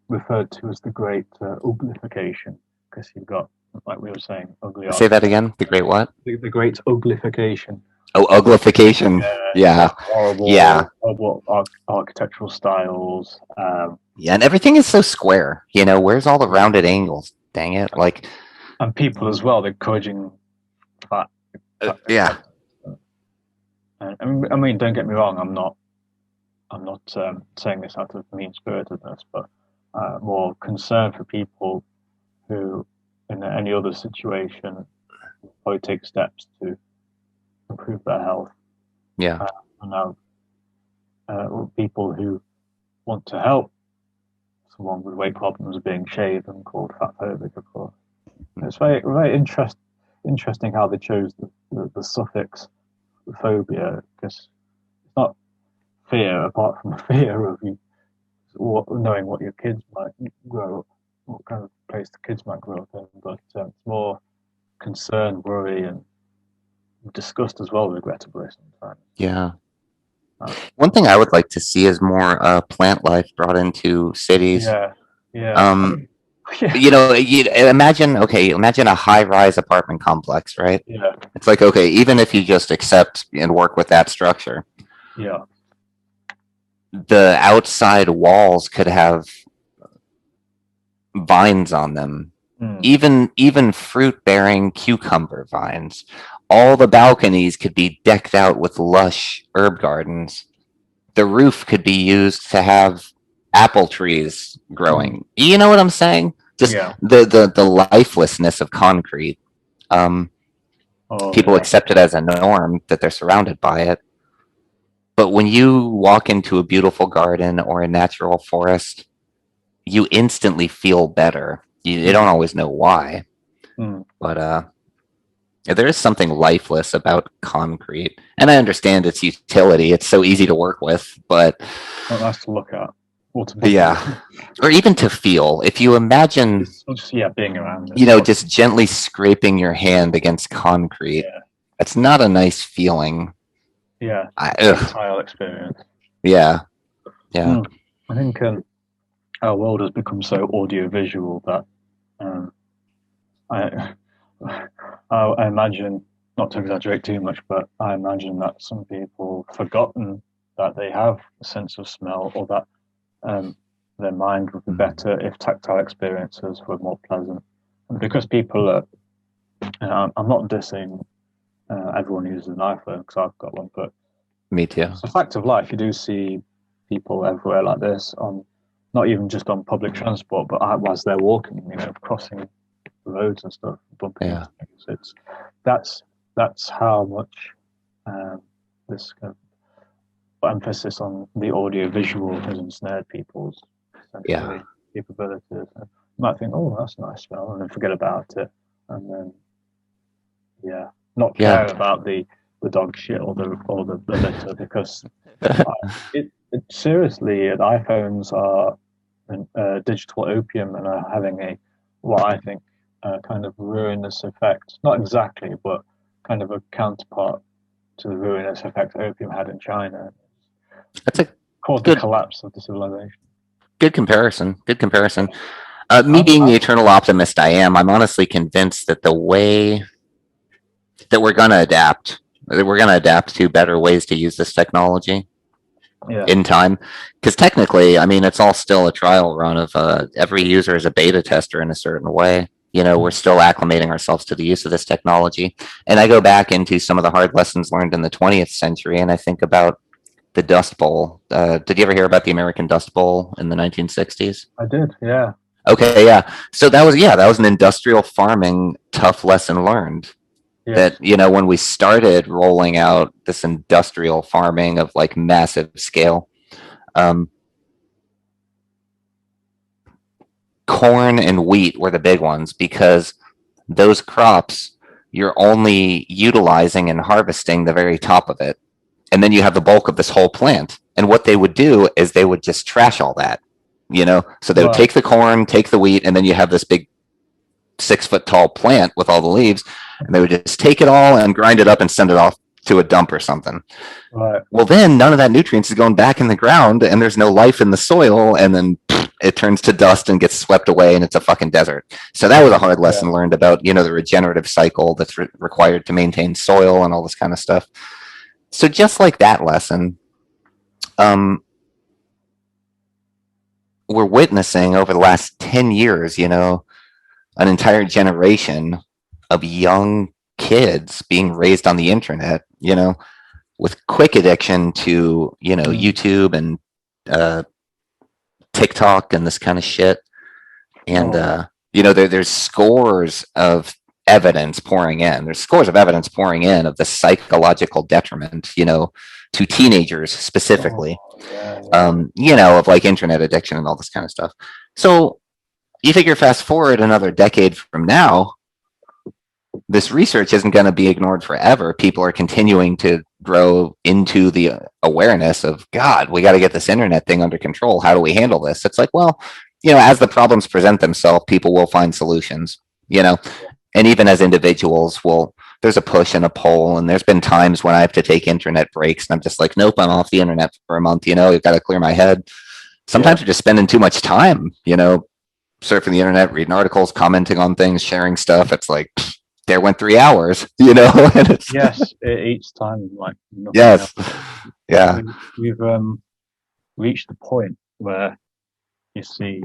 referred to as the Great Uglification, because you've got, like we were saying, ugly. Say that again. The Great what? The Great Uglification. Oh, uglification. Horrible architectural styles. And everything is so square. Where's all the rounded angles? Dang it! Like, and people as well, they're encouraging fat. I mean, don't get me wrong. I'm not saying this out of mean-spiritedness, but more concern for people who, in any other situation, probably take steps to improve their health. And now, people who want to help someone with weight problems being shaved and called fatphobic, of course. It's very, very interesting how they chose the suffix phobia, because it's not fear apart from the fear of you knowing what your kids might grow up, what kind of place the kids might grow up in, but it's more concern, worry, and disgust as well, regrettably sometimes. Yeah. One thing I would like to see is more plant life brought into cities. Yeah, yeah, Um, yeah, you imagine, okay, imagine a high-rise apartment complex, right? yeah, It's like, okay, even if you just accept and work with that structure, yeah, the outside walls could have vines on them, even fruit-bearing cucumber vines. All the balconies could be decked out with lush herb gardens. The roof could be used to have apple trees growing. You know what I'm saying? Just yeah. the lifelessness of concrete. People Yeah, accept it as a norm that they're surrounded by it. But when you walk into a beautiful garden or a natural forest, you instantly feel better. You don't always know why, but there is something lifeless about concrete. And I understand its utility. It's so easy to work with, but not nice to look at. yeah, or even to feel. If you imagine, just being around it. just gently scraping your hand against concrete, it's not a nice feeling. Yeah, tactile experience. Yeah. I think our world has become so audio-visual that I imagine, not to exaggerate too much, but I imagine that some people have forgotten that they have a sense of smell, or that their mind would be better if tactile experiences were more pleasant. And because people are, I'm not dissing everyone uses an iPhone, because I've got one, but me too. It's a fact of life. You do see people everywhere like this, on not even just on public transport, but as they're walking, crossing roads and stuff, bumping into things. That's how much this kind of emphasis on the audio visual has ensnared people's sensory capabilities. You might think, oh, that's a nice smell, and then forget about it, and then not care about the dog shit or the litter, because seriously, the iPhones are digital opium and are having what I think kind of ruinous effect. Not exactly, but kind of a counterpart to the ruinous effect opium had in China. That's caused the collapse of the civilization. Good comparison. Me being the eternal optimist I am, I'm honestly convinced that the way that we're going to adapt to better ways to use this technology in time. Because technically, I mean, it's all still a trial run of every user is a beta tester in a certain way. We're still acclimating ourselves to the use of this technology. And I go back into some of the hard lessons learned in the 20th century, and I think about the Dust Bowl. Did you ever hear about the American Dust Bowl in the 1960s? I did, yeah. Okay, yeah. So that was an industrial farming tough lesson learned. That when we started rolling out this industrial farming of like massive scale, corn and wheat were the big ones, because those crops, you're only utilizing and harvesting the very top of it, and then you have the bulk of this whole plant. And what they would do is they would just trash all that, so they would take the corn, take the wheat, and then you have this big 6-foot tall plant with all the leaves, and they would just take it all and grind it up and send it off to a dump or something. Right. Well, then none of that nutrients is going back in the ground, and there's no life in the soil, and then it turns to dust and gets swept away, and it's a fucking desert. So that was a hard lesson learned about, the regenerative cycle that's required to maintain soil and all this kind of stuff. So just like that lesson, we're witnessing over the last 10 years, an entire generation of young kids being raised on the internet, with quick addiction to, YouTube and TikTok and this kind of shit. And, there's scores of evidence pouring in. There's scores of evidence pouring in of the psychological detriment, to teenagers specifically, of like internet addiction and all this kind of stuff. So you figure fast forward another decade from now, this research isn't going to be ignored forever. People are continuing to grow into the awareness of, God, we got to get this internet thing under control. How do we handle this? It's like, well, as the problems present themselves, people will find solutions, and even as individuals there's a push and a pull, and there's been times when I have to take internet breaks and I'm just like, nope, I'm off the internet for a month, you've got to clear my head. Sometimes we're just spending too much time, surfing the internet, reading articles, commenting on things, sharing stuff. It's like, there went 3 hours, and yes, it eats time like nothing yes, else. yeah. We've reached the point where you see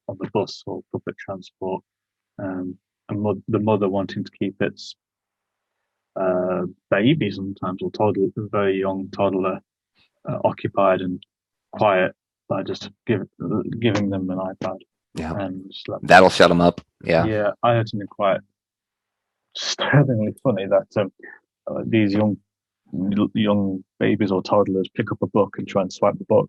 on the bus or public transport, the mother wanting to keep its baby sometimes, or toddler, a very young toddler, occupied and quiet by just giving them an iPad. Yeah, and that'll shut them up. Yeah, I heard something quite disturbingly funny that these young babies or toddlers pick up a book and try and swipe the book.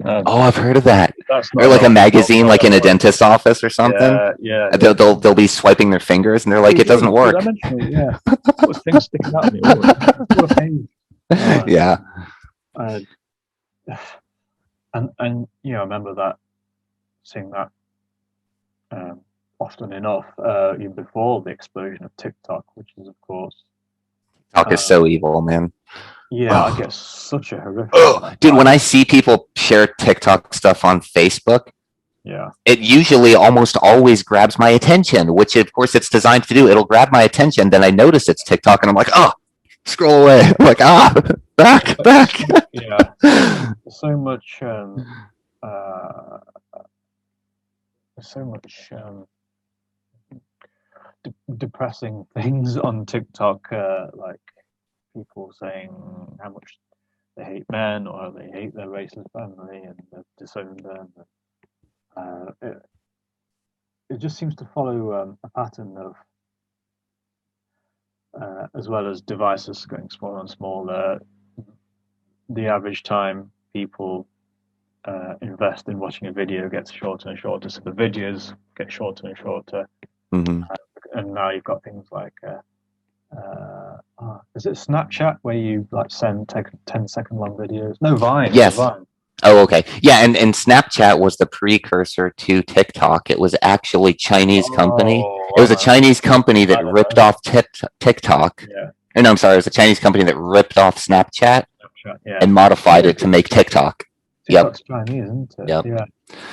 I've heard of that. That's or like a magazine, like in a dentist's office or something. Yeah. They'll be swiping their fingers, and they're like, it doesn't work. Yeah, what things sticking out of me? What a pain. Yeah. And I remember seeing that often enough, even before the explosion of TikTok, which is of course TikTok is so evil, man. Yeah, I get such a horrific. Dude, when I see people share TikTok stuff on Facebook, yeah, it usually almost always grabs my attention, which of course it's designed to do. It'll grab my attention, then I notice it's TikTok, and I'm like, scroll away. I'm like, back. Yeah, so much. So much depressing things on TikTok, like people saying how much they hate men or they hate their racist family and they've disowned them. It just seems to follow a pattern of, as well as devices going smaller and smaller, the average time people invest in watching a video gets shorter and shorter, so the videos get shorter and shorter. Mm-hmm. And now you've got things like is it Snapchat where you take 10-second long videos? No, Vine. Yes. Vine. Oh, okay. Yeah, and Snapchat was the precursor to TikTok. It was actually Chinese company. It was a Chinese company that ripped off TikTok. Yeah. Or no, I'm sorry. It was a Chinese company that ripped off Snapchat and modified it to make TikTok. TikTok's Chinese, isn't it? Yep. Yeah.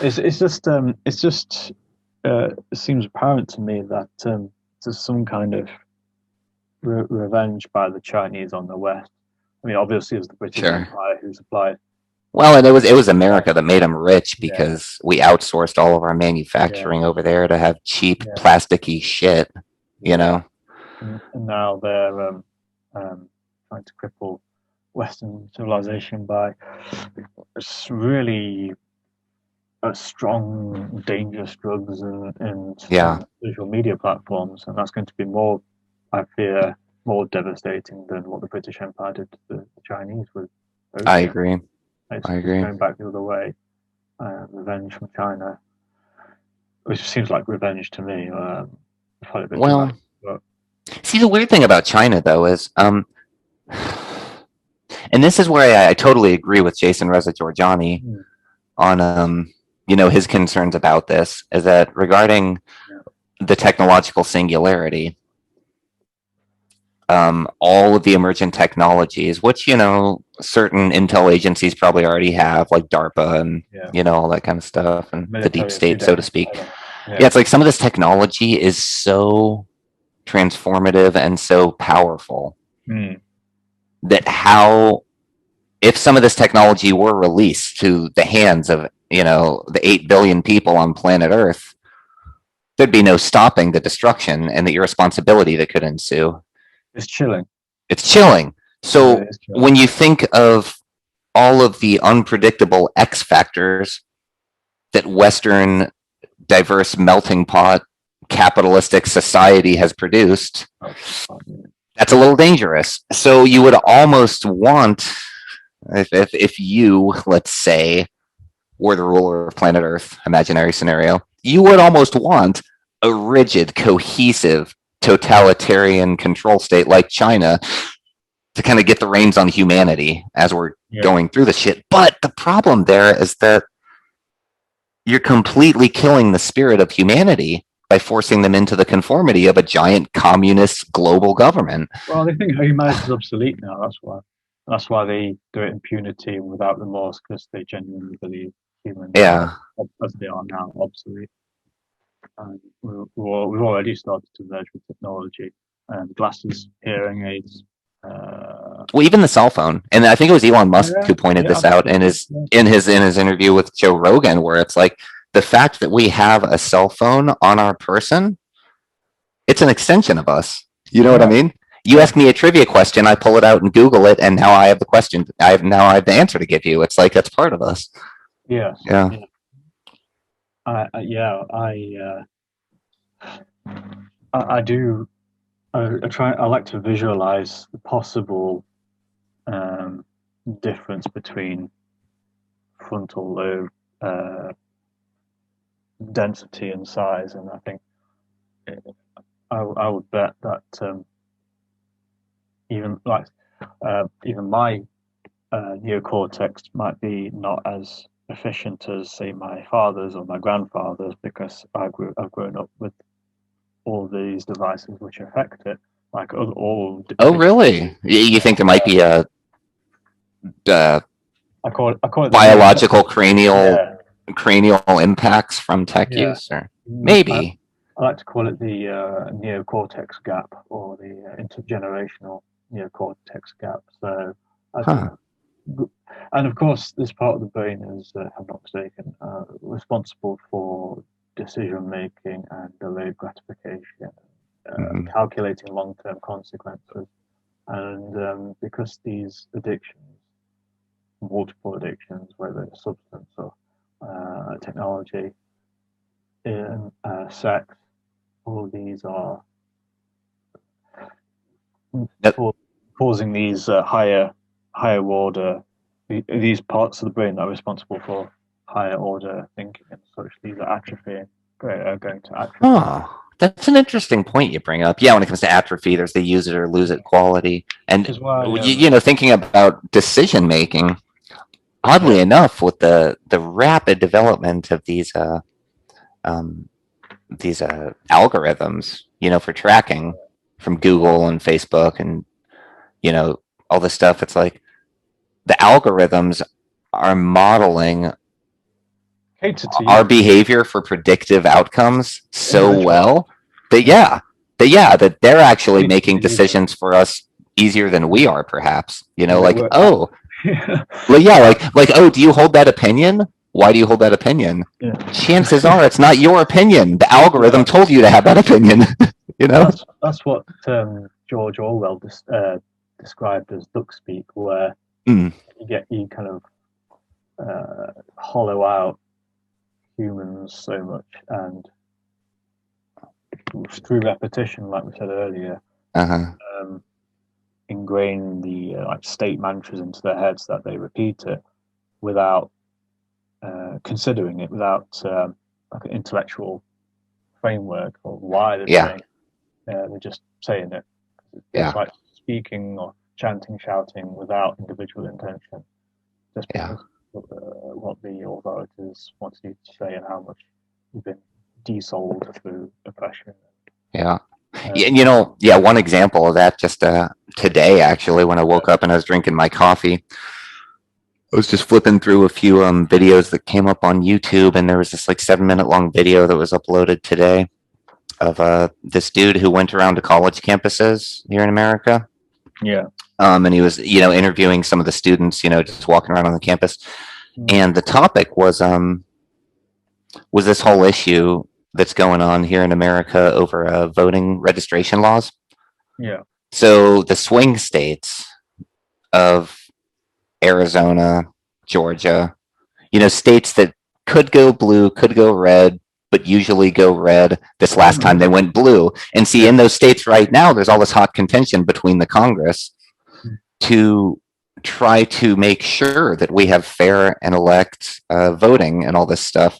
It's just it seems apparent to me that there's some kind of revenge by the Chinese on the West. I mean, obviously, it's the British Empire who supplied. Well, and it was America that made them rich because we outsourced all of our manufacturing over there to have cheap, plasticky shit. And now they're trying to cripple Western civilization by really strong, dangerous drugs and social media platforms, and that's going to be more, I fear, more devastating than what the British Empire did to the Chinese with. I agree. It's going back the other way. Revenge from China, which seems like revenge to me. See, the weird thing about China, though, is, and this is where I totally agree with Jason Reza Georgiani on, his concerns about this, is that regarding the technological singularity, all of the emergent technologies, which, certain intel agencies probably already have, like DARPA and, all that kind of stuff, and the deep state, so to speak. Yeah, it's like some of this technology is so transformative and so powerful that if some of this technology were released to the hands of, the 8 billion people on planet Earth, there'd be no stopping the destruction and the irresponsibility that could ensue. It's chilling. So when you think of all of the unpredictable X factors that Western diverse melting pot capitalistic society has produced, that's a little dangerous. So you would almost want, if you, let's say, were the ruler of planet Earth, imaginary scenario, you would almost want a rigid, cohesive, totalitarian control state like China to kind of get the reins on humanity as we're going through the shit. But the problem there is that you're completely killing the spirit of humanity by forcing them into the conformity of a giant communist global government. Well, they think humanity is obsolete now. That's why. That's why they do it in impunity and without remorse, because they genuinely believe humans are, Yeah. as they are now, obsolete. And we've already started to merge with technology and glasses, hearing aids. Well, even the cell phone, and I think it was Elon Musk Yeah, who pointed yeah, this out in absolutely. his Yeah. interview with Joe Rogan, where it's like the fact that we have a cell phone on our person, it's an extension of us. You know what I Yeah, mean? You yeah, ask me a trivia question, I pull it out and Google it, and now I have the question. I have the answer to give you. It's like that's part of us. yes, Yeah. yeah. Yeah, I do. I try. I like to visualize the possible um, difference between frontal lobe density and size, and I think I would bet that even like even my neocortex might be not as efficient as say my father's or my grandfather's, because I've grown up with all these devices which affect it, like all Oh, different. really? You think there might be a I call it the biological yeah, cranial impacts from tech yeah. use, or I maybe? like to call it the neocortex gap, or the intergenerational neocortex gap. So I think, Huh. and of course, this part of the brain is, if I'm not mistaken, responsible for decision making and delayed gratification, Mhm. calculating long-term consequences. And because these addictions, multiple addictions, whether it's substance or technology, in sex, all these are That- causing these higher order, these parts of the brain that are responsible for higher order thinking and such. These are atrophying, are going to atrophy. Oh, that's an interesting point you bring up. Yeah, when it comes to atrophy, there's the use it or lose it quality. And, Which is why, thinking about decision making, oddly yeah, enough, with the rapid development of um, these algorithms, for tracking from Google and Facebook and, all this stuff, it's like the algorithms are modeling cater to our you. behavior for predictive outcomes so Individual. well that Yeah, that they're actually cater making to you. decisions for us easier than we are, perhaps. Like, We're oh, yeah, well, yeah, like, oh, do you hold that opinion? Why do you hold that opinion? yeah, Chances are it's not your opinion. The yeah. algorithm told you to have that opinion. you know That's what George Orwell described as duck speak, where mm, you kind of hollow out humans so much, and through repetition, like we said earlier, uh-huh. um, ingrain the like state mantras into their heads, that they repeat it without considering it, without like an intellectual framework or why they're Yeah, saying it. They're just saying it. It's yeah, like speaking or chanting, shouting without individual intention, just yeah, because of what the authorities want you to say and how much you've been desold through oppression. yeah. Um, Yeah, one example of that, just today, actually, when I woke up and I was drinking my coffee, I was just flipping through a few videos that came up on YouTube, and there was this like 7 minute long video that was uploaded today of this dude who went around to college campuses here in America. yeah. And he was, interviewing some of the students, just walking around on the campus. Mm, And the topic was this whole issue that's going on here in America over voting registration laws. yeah. So the swing states of Arizona, Georgia, states that could go blue, could go red, but usually go red. This last time they went blue. And see, Yeah. in those states right now, there's all this hot contention between the Congress to try to make sure that we have fair and elect voting and all this stuff.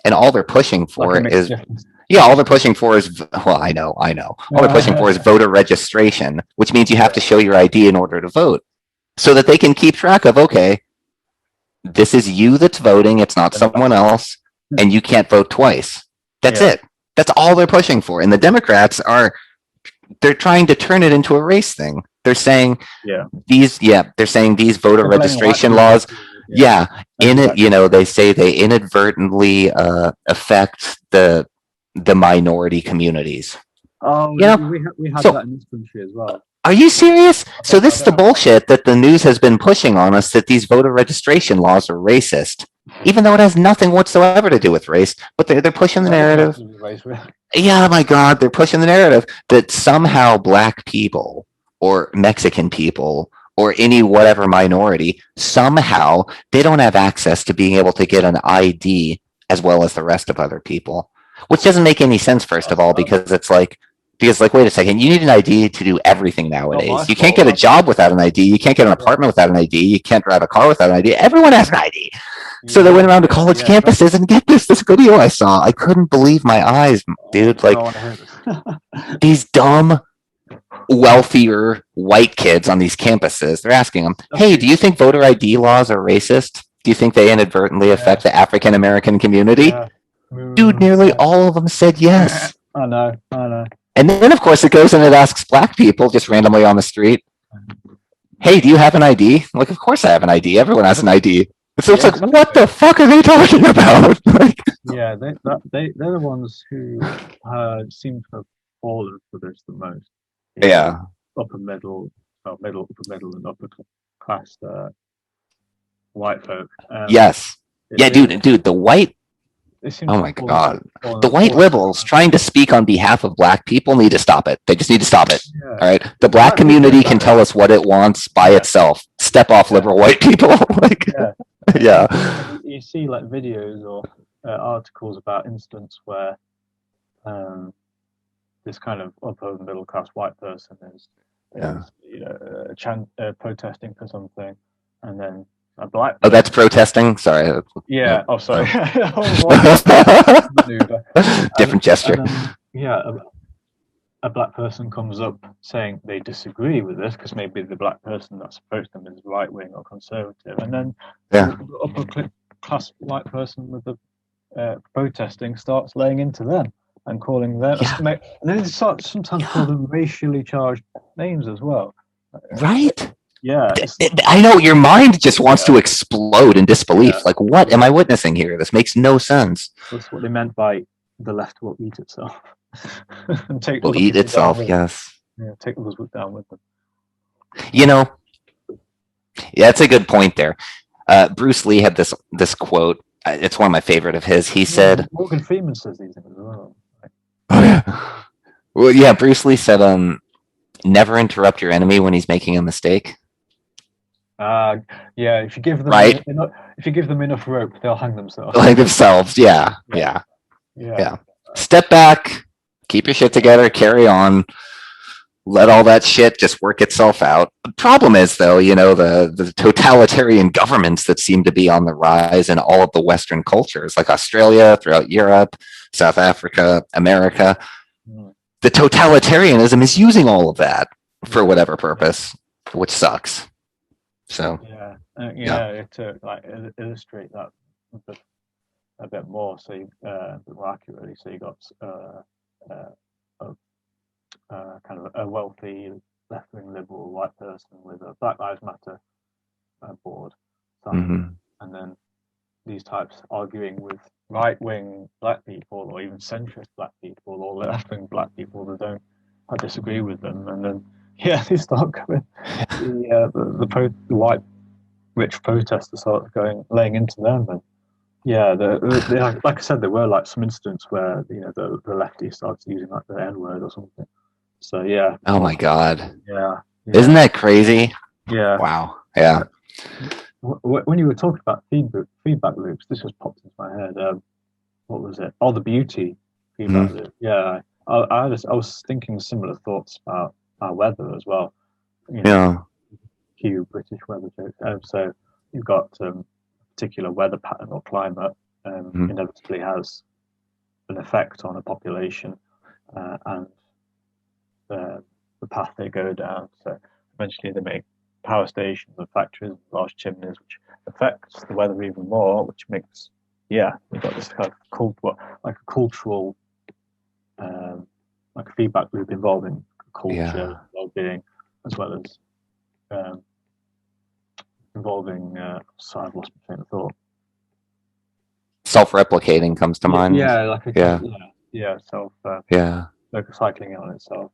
And all they're pushing Like a for mixed is, difference. yeah, all they're pushing for is, well, I know. All they're pushing for is voter registration, which means you have to show your ID in order to vote, so that they can keep track of, okay, this is you that's voting. It's not someone else. and you can't vote twice. That's Yeah. it. That's all they're pushing for. And the Democrats are, they're trying to turn it into a race thing. They're saying Yeah. they're saying these voter They're blaming white registration people. laws, Yeah. in it, Exactly. they say they inadvertently affect the minority communities. Oh, You know, we had so that in this country as well. are you serious? So I this is don't the know. bullshit that the news has been pushing on us, that these voter registration laws are racist, even though it has nothing whatsoever to do with race. But they're pushing the Anything else narrative. to do with race, really. Yeah, my God, they're pushing the narrative that somehow black people or Mexican people or any whatever minority, somehow they don't have access to being able to get an ID as well as the rest of other people, which doesn't make any sense, first of all, because it's like, wait a second, you need an ID to do everything Not my nowadays. You can't fault. get a job without an ID. You can't get an apartment without an ID. You can't drive a car without an ID. Everyone has an ID. So they went around to college campuses, and get this video I saw. I couldn't believe my eyes, dude. Like, these dumb, wealthier white kids on these campuses, they're asking them, hey, do you think voter ID laws are racist? Do you think they inadvertently affect the African American community? Yeah. Dude, nearly all of them said yes. I know. And then, of course, it goes and it asks black people just randomly on the street, hey, do you have an ID? I'm like, of course I have an ID. Everyone has an ID. So it's like, what the fuck are they talking about? Yeah, they're the ones who seem to have fallen for this the most. Yeah. Upper middle, upper middle, and upper class white folk. Yes. Yeah, dude, the white. Oh my God. The white liberals trying to speak on behalf of black people need to stop it. They just need to stop it. Yeah. All right. The black community can tell us what it wants by itself. Step off, liberal white people. Like, yeah. You see like videos or articles about instances where this kind of upper middle class white person is protesting for something, and then a black person, that's protesting. Sorry. Yeah. Oh, sorry. Different gesture. A black person comes up saying they disagree with this because maybe the black person that's approached them is right wing or conservative, and then the upper class white person with the protesting starts laying into them and calling them, and then they start sometimes call them racially charged names as well. Right. Yeah, I know, your mind just wants to explode in disbelief. Like, what am I witnessing here? This makes no sense. That's what they meant by the left will eat itself. And take will eat itself, yes. Yeah, take others down with them. Yeah, that's a good point there. Bruce Lee had this quote. It's one of my favorite of his. He said, Morgan Freeman says these things as well. Well, yeah, Bruce Lee said, never interrupt your enemy when he's making a mistake. Yeah, if you give them enough rope, they'll hang themselves. Yeah. Step back, keep your shit together, carry on, let all that shit just work itself out. The problem is, though, the totalitarian governments that seem to be on the rise in all of the Western cultures, like Australia, throughout Europe, South Africa, America. The totalitarianism is using all of that for whatever purpose, which sucks. So to like illustrate that a bit more, so more accurately, so you got kind of a wealthy left-wing liberal white person with a Black Lives Matter board, and then these types arguing with right-wing black people or even centrist black people or left-wing black people that don't disagree with them, and then they start going. The white rich protesters start laying into them, and like I said, there were like some instances where the lefty started using like the N-word or something. So yeah. Oh my God. Yeah. Isn't that crazy? Yeah. Wow. Yeah. When you were talking about feedback loops, this just popped into my head. What was it? Oh, the beauty feedback loop. Yeah. I was thinking similar thoughts about our weather as well. Cue British weather jokes. So you've got a particular weather pattern or climate inevitably has an effect on a population and the path they go down. So eventually they make power stations and factories, large chimneys, which affects the weather even more, which makes you've got this kind of like a cultural, like a feedback loop involving culture, well-being, as well as involving. Sorry, I've lost my train of thought. Self-replicating comes to mind. Yeah, like a self. Yeah. Like cycling it on itself.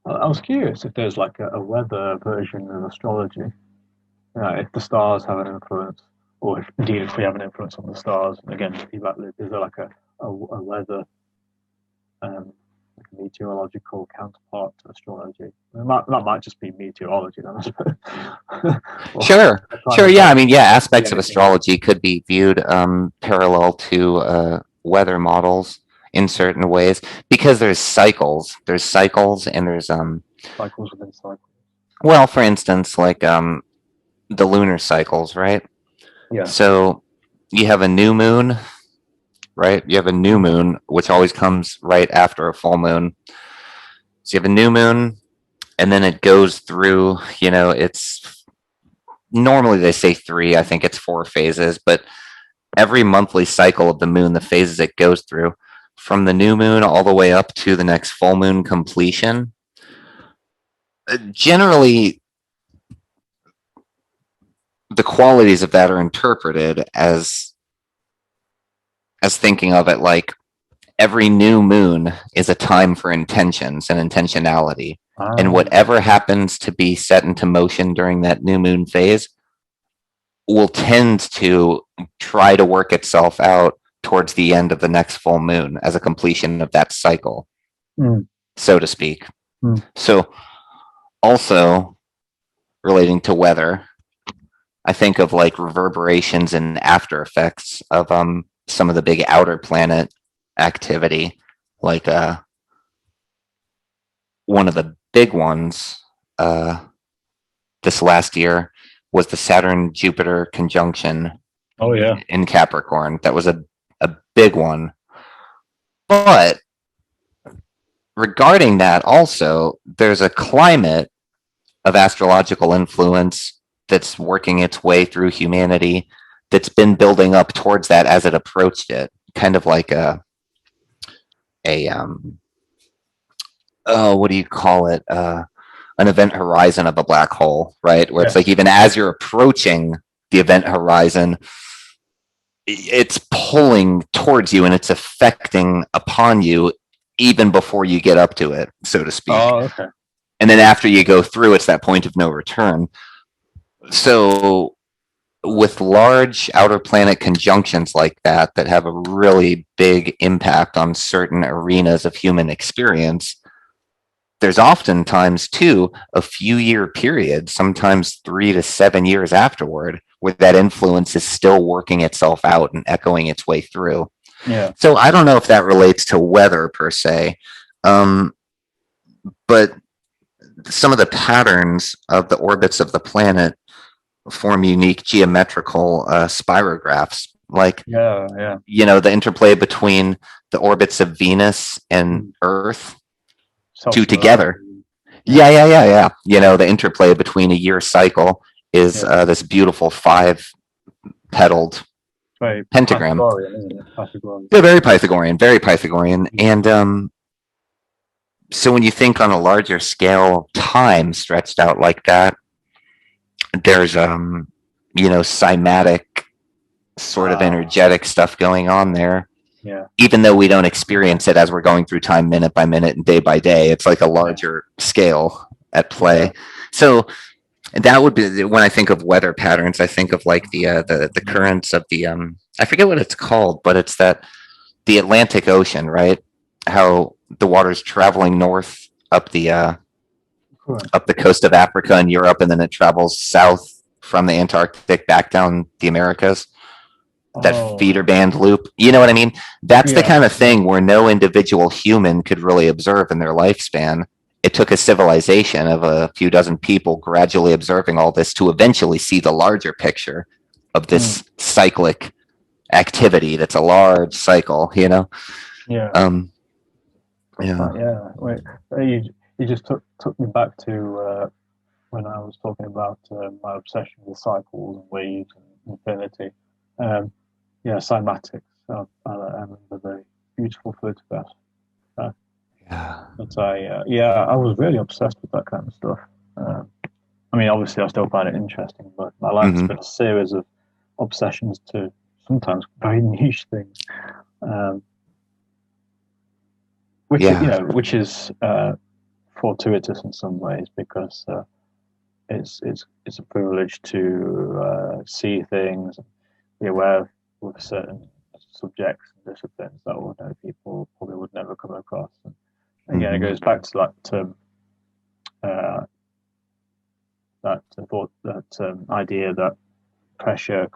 I was curious if there's like a weather version of astrology. If the stars have an influence, or if indeed if we have an influence on the stars. And again, feedback loop. Is there like a weather, like a meteorological counterpart to astrology? That might just be meteorology, then, I suppose. Sure. Yeah. I mean, aspects of astrology could be viewed parallel to weather models in certain ways, because there's cycles. There's cycles, and there's cycles within cycles. Well, for instance, like the lunar cycles, right? Yeah. So you have a new moon, right? You have a new moon, which always comes right after a full moon. So you have a new moon, and then it goes through, it's normally they say 3, I think it's 4 phases, but every monthly cycle of the moon, the phases it goes through, from the new moon all the way up to the next full moon completion, generally the qualities of that are interpreted as thinking of it like every new moon is a time for intentions and intentionality. And whatever happens to be set into motion during that new moon phase will tend to try to work itself out towards the end of the next full moon as a completion of that cycle, so to speak. So also relating to weather, I think of like reverberations and after effects of some of the big outer planet activity, like one of the big ones this last year was the Saturn-Jupiter conjunction. In Capricorn. That was a big one. But regarding that also, there's a climate of astrological influence that's working its way through humanity that's been building up towards that as it approached it. Kind of like what do you call it? An event horizon of a black hole, right? Where it's like even as you're approaching the event horizon, it's pulling towards you and it's affecting upon you even before you get up to it, so to speak. And then after you go through, it's that point of no return. So with large outer planet conjunctions like that have a really big impact on certain arenas of human experience, there's oftentimes too a few year period, sometimes 3 to 7 years afterward, where that influence is still working itself out and echoing its way through. So I don't know if that relates to weather per se, but some of the patterns of the orbits of the planet form unique geometrical spirographs, like the interplay between the orbits of Venus and Earth, two together. The interplay between a year cycle is this beautiful 5-petaled pentagram. Very Pythagorean. And so when you think on a larger scale of time stretched out like that, there's cymatic sort of energetic stuff going on there. Even though we don't experience it as we're going through time minute by minute and day by day, it's like a larger scale at play. So that would be when I think of weather patterns. I think of like the currents of the I forget what it's called, but it's that the Atlantic Ocean, right? How the water's traveling north up the coast of Africa and Europe, and then it travels south from the Antarctic back down the Americas. That feeder band loop, you know what I mean? That's the kind of thing where no individual human could really observe in their lifespan. It took a civilization of a few dozen people gradually observing all this to eventually see the larger picture of this cyclic activity that's a large cycle, Wait, you just took me back to when I was talking about my obsession with cycles and waves and infinity. Yeah, cymatics. I remember the beautiful photographs. Yeah. But I was really obsessed with that kind of stuff. I mean, obviously, I still find it interesting, but my life's Hmm. been a series of obsessions to sometimes very niche things, um, Yeah. which is fortuitous in some ways because it's a privilege to see things, be aware of with certain subjects and disciplines that ordinary people probably would never come across. And again, it Hmm. goes back to uh, that thought, that idea that pressure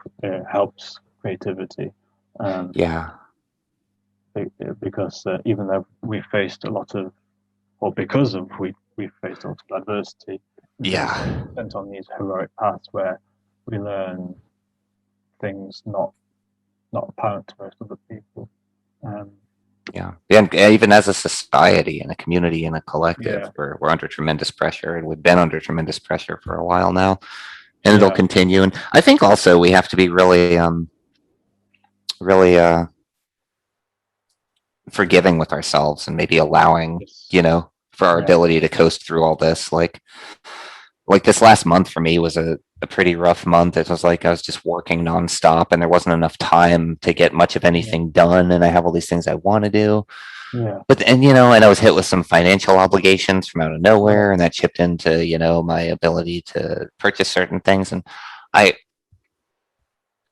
helps creativity. Um, Yeah. because even though we faced a lot of, or because of we faced a lot of adversity, we've been Yeah. sent on these heroic paths where we learn things not apparent to most other people. Um, Yeah. And even as a society and a community and a collective, yeah, we're under tremendous pressure, and we've been under tremendous pressure for a while now, and it'll yeah, continue. And I think also we have to be really forgiving with ourselves and maybe allowing, yes, for our yeah, ability to coast through all this. Like this last month for me was a pretty rough month. It was like I was just working nonstop and there wasn't enough time to get much of yeah, anything done. And I have all these things I want to do. yeah. But and I was hit with some financial obligations from out of nowhere, Oh, and that chipped into, my ability to purchase certain things. I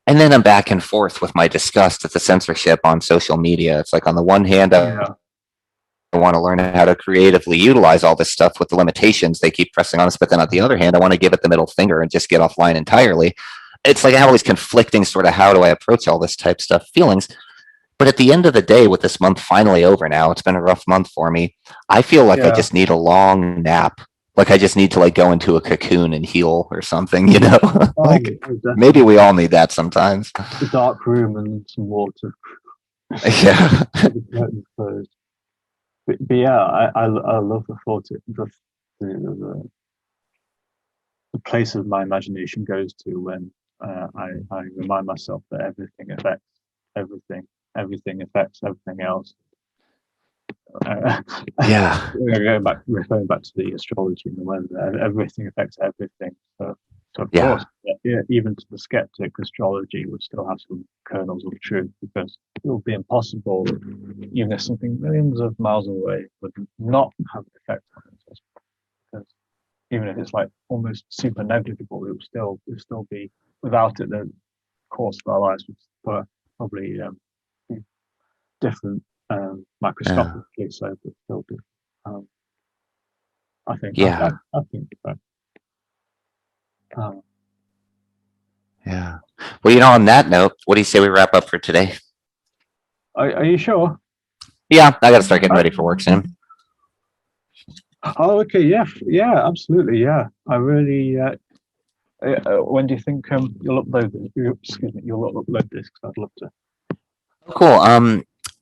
and then I'm back and forth with my disgust at the censorship on social media. It's like on the one hand, I yeah, want to learn how to creatively utilize all this stuff with the limitations they keep pressing on us. But then on the other hand, I want to give it the middle finger and just get offline entirely. It's like I have all these conflicting sort of how do I approach all this type stuff feelings. But at the end of the day, with this month finally over now, it's been a rough month for me. I feel like I yeah. just need a long nap. Like I just need to like go into a cocoon and heal or something, Oh, like oh, maybe definitely. we all need that sometimes. A dark room and some water Yeah. with the curtains closed. But yeah, I love the thought of the places my imagination goes to when I remind myself that everything affects everything, everything affects everything else. Uh, Yeah. referring back to the astrology and the weather, everything affects everything. So of course, Yeah. yeah, even to the skeptic, astrology would still have some kernels of truth because it would be impossible, even if something millions of miles away would not have an effect on us. Because even if it's like almost super negligible, it would still be without it. The course of our lives would probably be different, Yeah. microscopically so, but still different. Um, I think Yeah. I think that. Um, Yeah. Well, on that note, what do you say we wrap up for today? are you sure? Yeah, I got to start getting ready for work soon. Oh, okay. Yeah, yeah, absolutely. Yeah, I really. When do you think you'll upload this? Excuse me, you'll upload this because I'd love to. Cool.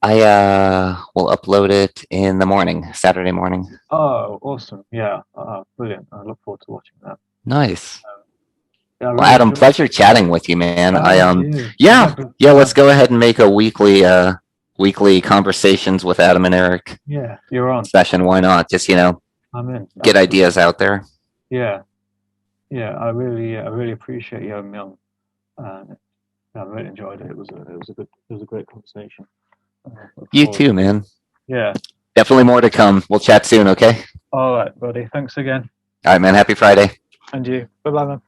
I will upload it in the morning, Saturday morning. Oh, awesome! Yeah, brilliant. I look forward to watching that. Nice. Yeah, I Well, really Adam, enjoyed it. pleasure chatting with you, man. Yeah, Yeah, yeah, yeah. Let's go ahead and make a weekly conversations with Adam and Eric yeah. You're on. session. Why not? Just I'm in. get Absolutely. ideas out there. Yeah, yeah. I really appreciate you having me on. Uh, I really enjoyed it. It was a great conversation. Look You forward too, to. man. Yeah. Definitely more to come. We'll chat soon. Okay. All right, buddy. Thanks again. All right, man. Happy Friday. And you. Bye bye, man.